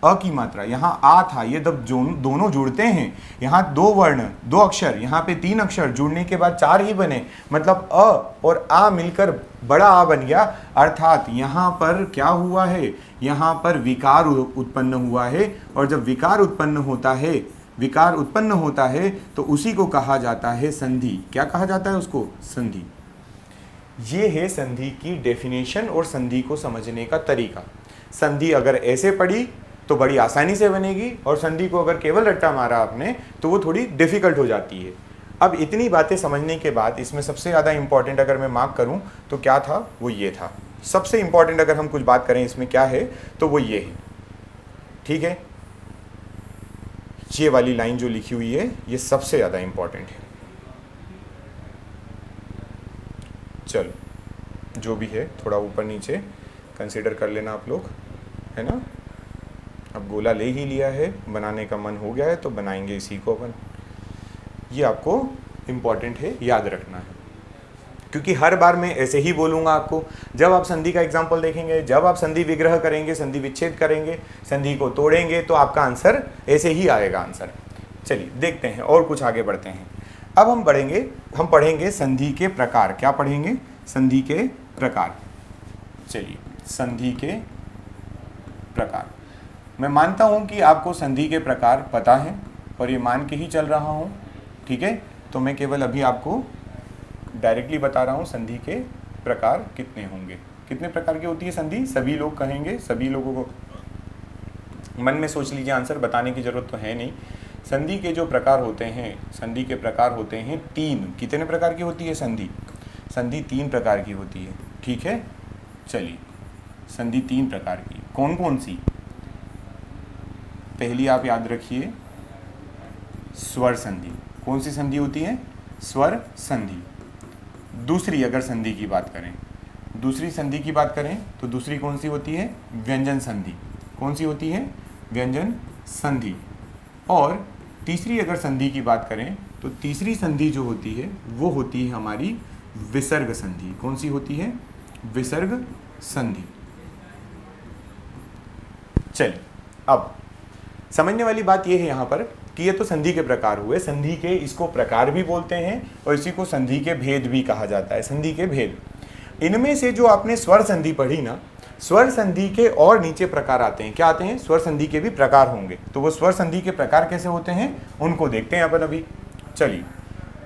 अ की मात्रा, यहाँ आ था, ये जब दोनों जुड़ते हैं, यहाँ दो वर्ण, दो अक्षर, यहाँ पे तीन अक्षर जुड़ने के बाद चार ही बने, मतलब अ और आ मिलकर बड़ा आ बन गया। अर्थात यहाँ पर क्या हुआ है? यहाँ पर विकार उत्पन्न हुआ है। और जब विकार उत्पन्न होता है, विकार उत्पन्न होता है तो उसी को कहा जाता है संधि। क्या कहा जाता है उसको? संधि। ये है संधि की डेफिनेशन और संधि को समझने का तरीका। संधि अगर ऐसे पढ़ी तो बड़ी आसानी से बनेगी, और संधि को अगर केवल रट्टा मारा आपने तो वो थोड़ी डिफिकल्ट हो जाती है। अब इतनी बातें समझने के बाद इसमें सबसे ज़्यादा इंपॉर्टेंट अगर मैं मार्क करूं तो क्या था? वो ये था। सबसे इंपॉर्टेंट अगर हम कुछ बात करें इसमें क्या है तो वो ये है। ठीक है, ये वाली लाइन जो लिखी हुई है ये सबसे ज़्यादा इंपॉर्टेंट है। चलो जो भी है थोड़ा ऊपर नीचे कंसीडर कर लेना आप लोग, है ना? अब गोला ले ही लिया है, बनाने का मन हो गया है तो बनाएंगे इसी को अपन। ये आपको इम्पॉर्टेंट है, याद रखना है, क्योंकि हर बार मैं ऐसे ही बोलूँगा आपको। जब आप संधि का एग्जाम्पल देखेंगे, जब आप संधि विग्रह करेंगे, संधि विच्छेद करेंगे, संधि को तोड़ेंगे, तो आपका आंसर ऐसे ही आएगा आंसर। चलिए देखते हैं और कुछ आगे बढ़ते हैं। अब हम पढ़ेंगे संधि के प्रकार। क्या पढ़ेंगे? संधि के प्रकार। चलिए, संधि के प्रकार। मैं मानता हूं कि आपको संधि के प्रकार पता है और ये मान के ही चल रहा हूं। ठीक है, तो मैं केवल अभी आपको डायरेक्टली बता रहा हूं संधि के प्रकार कितने होंगे। कितने प्रकार की होती है संधि? सभी लोग कहेंगे, सभी लोगों को मन में सोच लीजिए, आंसर बताने की जरूरत तो है नहीं। संधि के जो प्रकार होते हैं, संधि के प्रकार होते हैं तीन। कितने प्रकार की होती है संधि? संधि तीन प्रकार की होती है। ठीक है, चलिए, संधि तीन प्रकार की कौन कौन सी? पहली आप याद रखिए, स्वर संधि। कौन सी संधि होती है? स्वर संधि। दूसरी अगर संधि की बात करें, दूसरी संधि की बात करें तो दूसरी कौन सी होती है? व्यंजन संधि। कौन सी होती है? व्यंजन संधि। और तीसरी अगर संधि की बात करें तो तीसरी संधि जो होती है वो होती है हमारी विसर्ग संधि। कौन सी होती है? विसर्ग संधि। चलिए, अब समझने वाली बात यह है यहाँ पर कि ये तो संधि के प्रकार हुए। संधि के इसको प्रकार भी बोलते हैं और इसी को संधि के भेद भी कहा जाता है। संधि के भेद, इनमें से जो आपने स्वर संधि पढ़ी ना, स्वर संधि के और नीचे प्रकार आते हैं। क्या आते हैं? स्वर संधि के भी प्रकार होंगे। तो वो स्वर संधि के प्रकार कैसे होते हैं उनको देखते हैं अपन अभी। चलिए,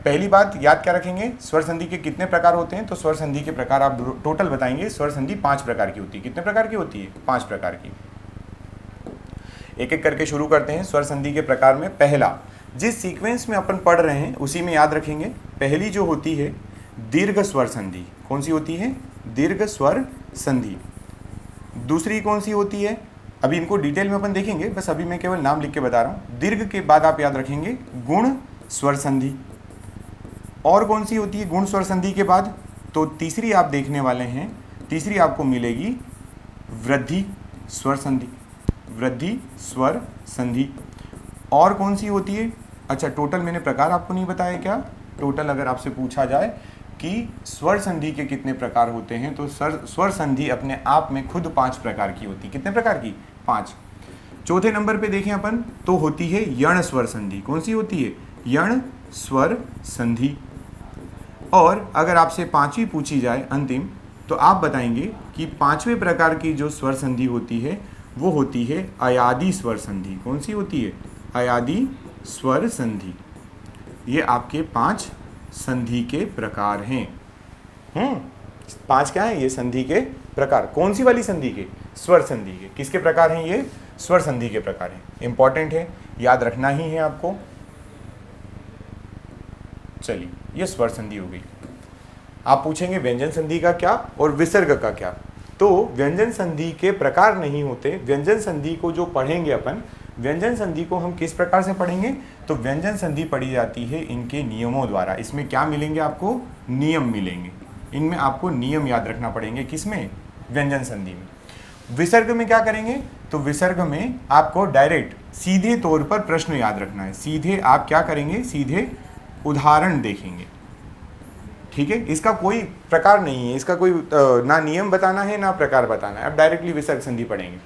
पहली बात याद क्या रखेंगे, स्वर संधि के कितने प्रकार होते हैं? तो स्वर संधि के प्रकार आप टोटल बताएंगे। स्वर संधि 5 प्रकार की होती है। कितने प्रकार की होती है? 5 प्रकार की। एक एक करके शुरू करते हैं। स्वर संधि के प्रकार में पहला, जिस सीक्वेंस में अपन पढ़ रहे हैं उसी में याद रखेंगे। पहली जो होती है दीर्घ स्वर संधि। कौन सी होती है? दीर्घ स्वर संधि। दूसरी कौन सी होती है? अभी इनको डिटेल में अपन देखेंगे, बस अभी मैं केवल नाम लिख के बता रहा हूँ। दीर्घ के बाद आप याद रखेंगे गुण स्वर संधि। और कौन सी होती है गुण स्वर संधि के बाद? तो तीसरी आप देखने वाले हैं, तीसरी आपको मिलेगी वृद्धि स्वर संधि। वृद्धि स्वर संधि। और कौन सी होती है? अच्छा, टोटल मैंने प्रकार आपको नहीं बताया क्या? टोटल अगर आपसे पूछा जाए कि स्वर संधि के कितने प्रकार होते हैं, तो स्वर संधि अपने आप में खुद 5 प्रकार की होती है। कितने प्रकार की? 5। चौथे नंबर पे देखें अपन तो होती है यण स्वर संधि। कौन सी होती है? यण स्वर संधि। और अगर आपसे 5वीं पूछी जाए अंतिम, तो आप बताएंगे कि 5वें प्रकार की जो स्वर संधि होती है वो होती है अयादी स्वर संधि। कौन सी होती है? अयादी स्वर संधि। ये आपके 5 संधि के प्रकार हैं। 5 क्या है ये संधि के प्रकार? कौन सी वाली संधि के? स्वर संधि के। किसके प्रकार हैं ये? स्वर संधि के प्रकार हैं। इंपॉर्टेंट है, याद रखना ही है आपको। चलिए, ये स्वर संधि हो गई। आप पूछेंगे व्यंजन संधि का क्या और विसर्ग का क्या? तो व्यंजन संधि के प्रकार नहीं होते। व्यंजन संधि को जो पढ़ेंगे अपन, व्यंजन संधि को हम किस प्रकार से पढ़ेंगे? तो व्यंजन संधि पढ़ी जाती है इनके नियमों द्वारा। इसमें क्या मिलेंगे आपको? नियम मिलेंगे। इनमें आपको नियम याद रखना पड़ेंगे। किसमें? व्यंजन संधि में। विसर्ग में क्या करेंगे? तो विसर्ग में आपको डायरेक्ट सीधे तौर पर प्रश्न याद रखना है। सीधे आप क्या करेंगे? सीधे उदाहरण देखेंगे। ठीक है, इसका कोई प्रकार नहीं है, इसका कोई ना नियम बताना है ना प्रकार बताना है। अब डायरेक्टली विसर्ग संधि पढ़ेंगे।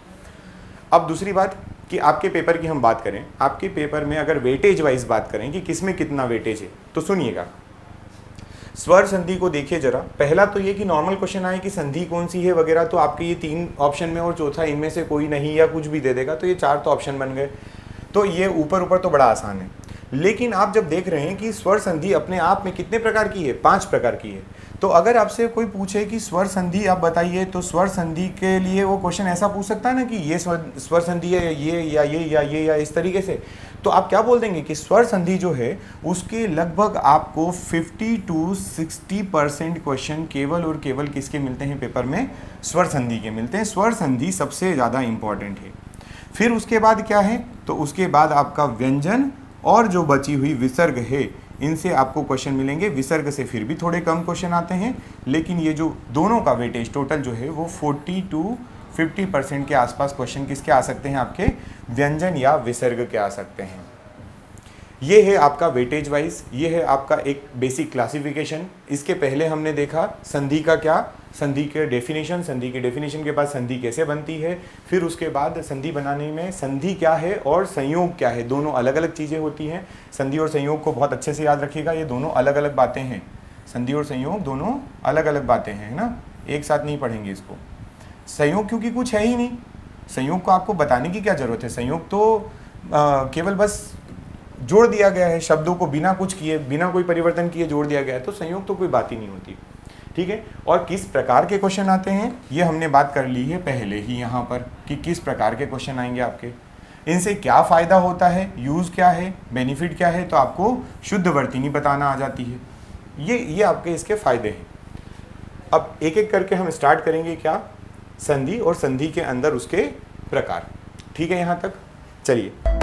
अब दूसरी बात कि आपके पेपर की हम बात करें, आपके पेपर में अगर वेटेज वाइज बात करें कि किसमें कितना वेटेज है, तो सुनिएगा। स्वर संधि को देखिए जरा। पहला तो ये कि नॉर्मल क्वेश्चन आए कि संधि कौन सी है वगैरह, तो आपके ये 3 ऑप्शन में और चौथा इनमें से कोई नहीं या कुछ भी दे देगा, तो ये 4 तो ऑप्शन बन गए। तो ये ऊपर ऊपर तो बड़ा आसान है। लेकिन आप जब देख रहे हैं कि स्वर संधि अपने आप में कितने प्रकार की है? 5 प्रकार की है। तो अगर आपसे कोई पूछे कि स्वर संधि आप बताइए, तो स्वर संधि के लिए वो क्वेश्चन ऐसा पूछ सकता है ना कि ये स्वर संधि है ये या ये या ये या इस तरीके से। तो आप क्या बोल देंगे कि स्वर संधि जो है उसके लगभग आपको 50 to 60% क्वेश्चन केवल और केवल किसके मिलते हैं पेपर में? स्वर संधि के मिलते हैं। स्वर संधि सबसे ज़्यादा इंपॉर्टेंट है। फिर उसके बाद क्या है? तो उसके बाद आपका व्यंजन और जो बची हुई विसर्ग है, इनसे आपको क्वेश्चन मिलेंगे। विसर्ग से फिर भी थोड़े कम क्वेश्चन आते हैं, लेकिन ये जो दोनों का वेटेज टोटल जो है वो 40 to 50% के आसपास क्वेश्चन किसके आ सकते हैं? आपके व्यंजन या विसर्ग के आ सकते हैं। ये है आपका वेटेज वाइज, ये है आपका एक बेसिक क्लासिफिकेशन। इसके पहले हमने देखा संधि का क्या, संधि के डेफिनेशन, संधि के डेफिनेशन के बाद संधि कैसे बनती है, फिर उसके बाद संधि बनाने में संधि क्या है और संयोग क्या है, दोनों अलग अलग चीज़ें होती हैं। संधि और संयोग को बहुत अच्छे से याद रखिएगा, ये दोनों अलग अलग बातें हैं। संधि और संयोग दोनों अलग अलग बातें हैं, है ना, एक साथ नहीं पढ़ेंगे इसको। संयोग क्योंकि कुछ है ही नहीं, संयोग को आपको बताने की क्या ज़रूरत है। संयोग तो केवल बस जोड़ दिया गया है, शब्दों को बिना कुछ किए, बिना कोई परिवर्तन किए जोड़ दिया गया है, तो संयोग तो कोई बात ही नहीं होती। ठीक है, और किस प्रकार के क्वेश्चन आते हैं ये हमने बात कर ली है पहले ही यहाँ पर कि किस प्रकार के क्वेश्चन आएंगे आपके, इनसे क्या फ़ायदा होता है, यूज़ क्या है, बेनिफिट क्या है, तो आपको शुद्ध वर्तनी बताना आ जाती है। ये आपके इसके फ़ायदे हैं। अब एक एक करके हम स्टार्ट करेंगे क्या, संधि और संधि के अंदर उसके प्रकार। ठीक है, यहाँ तक चलिए।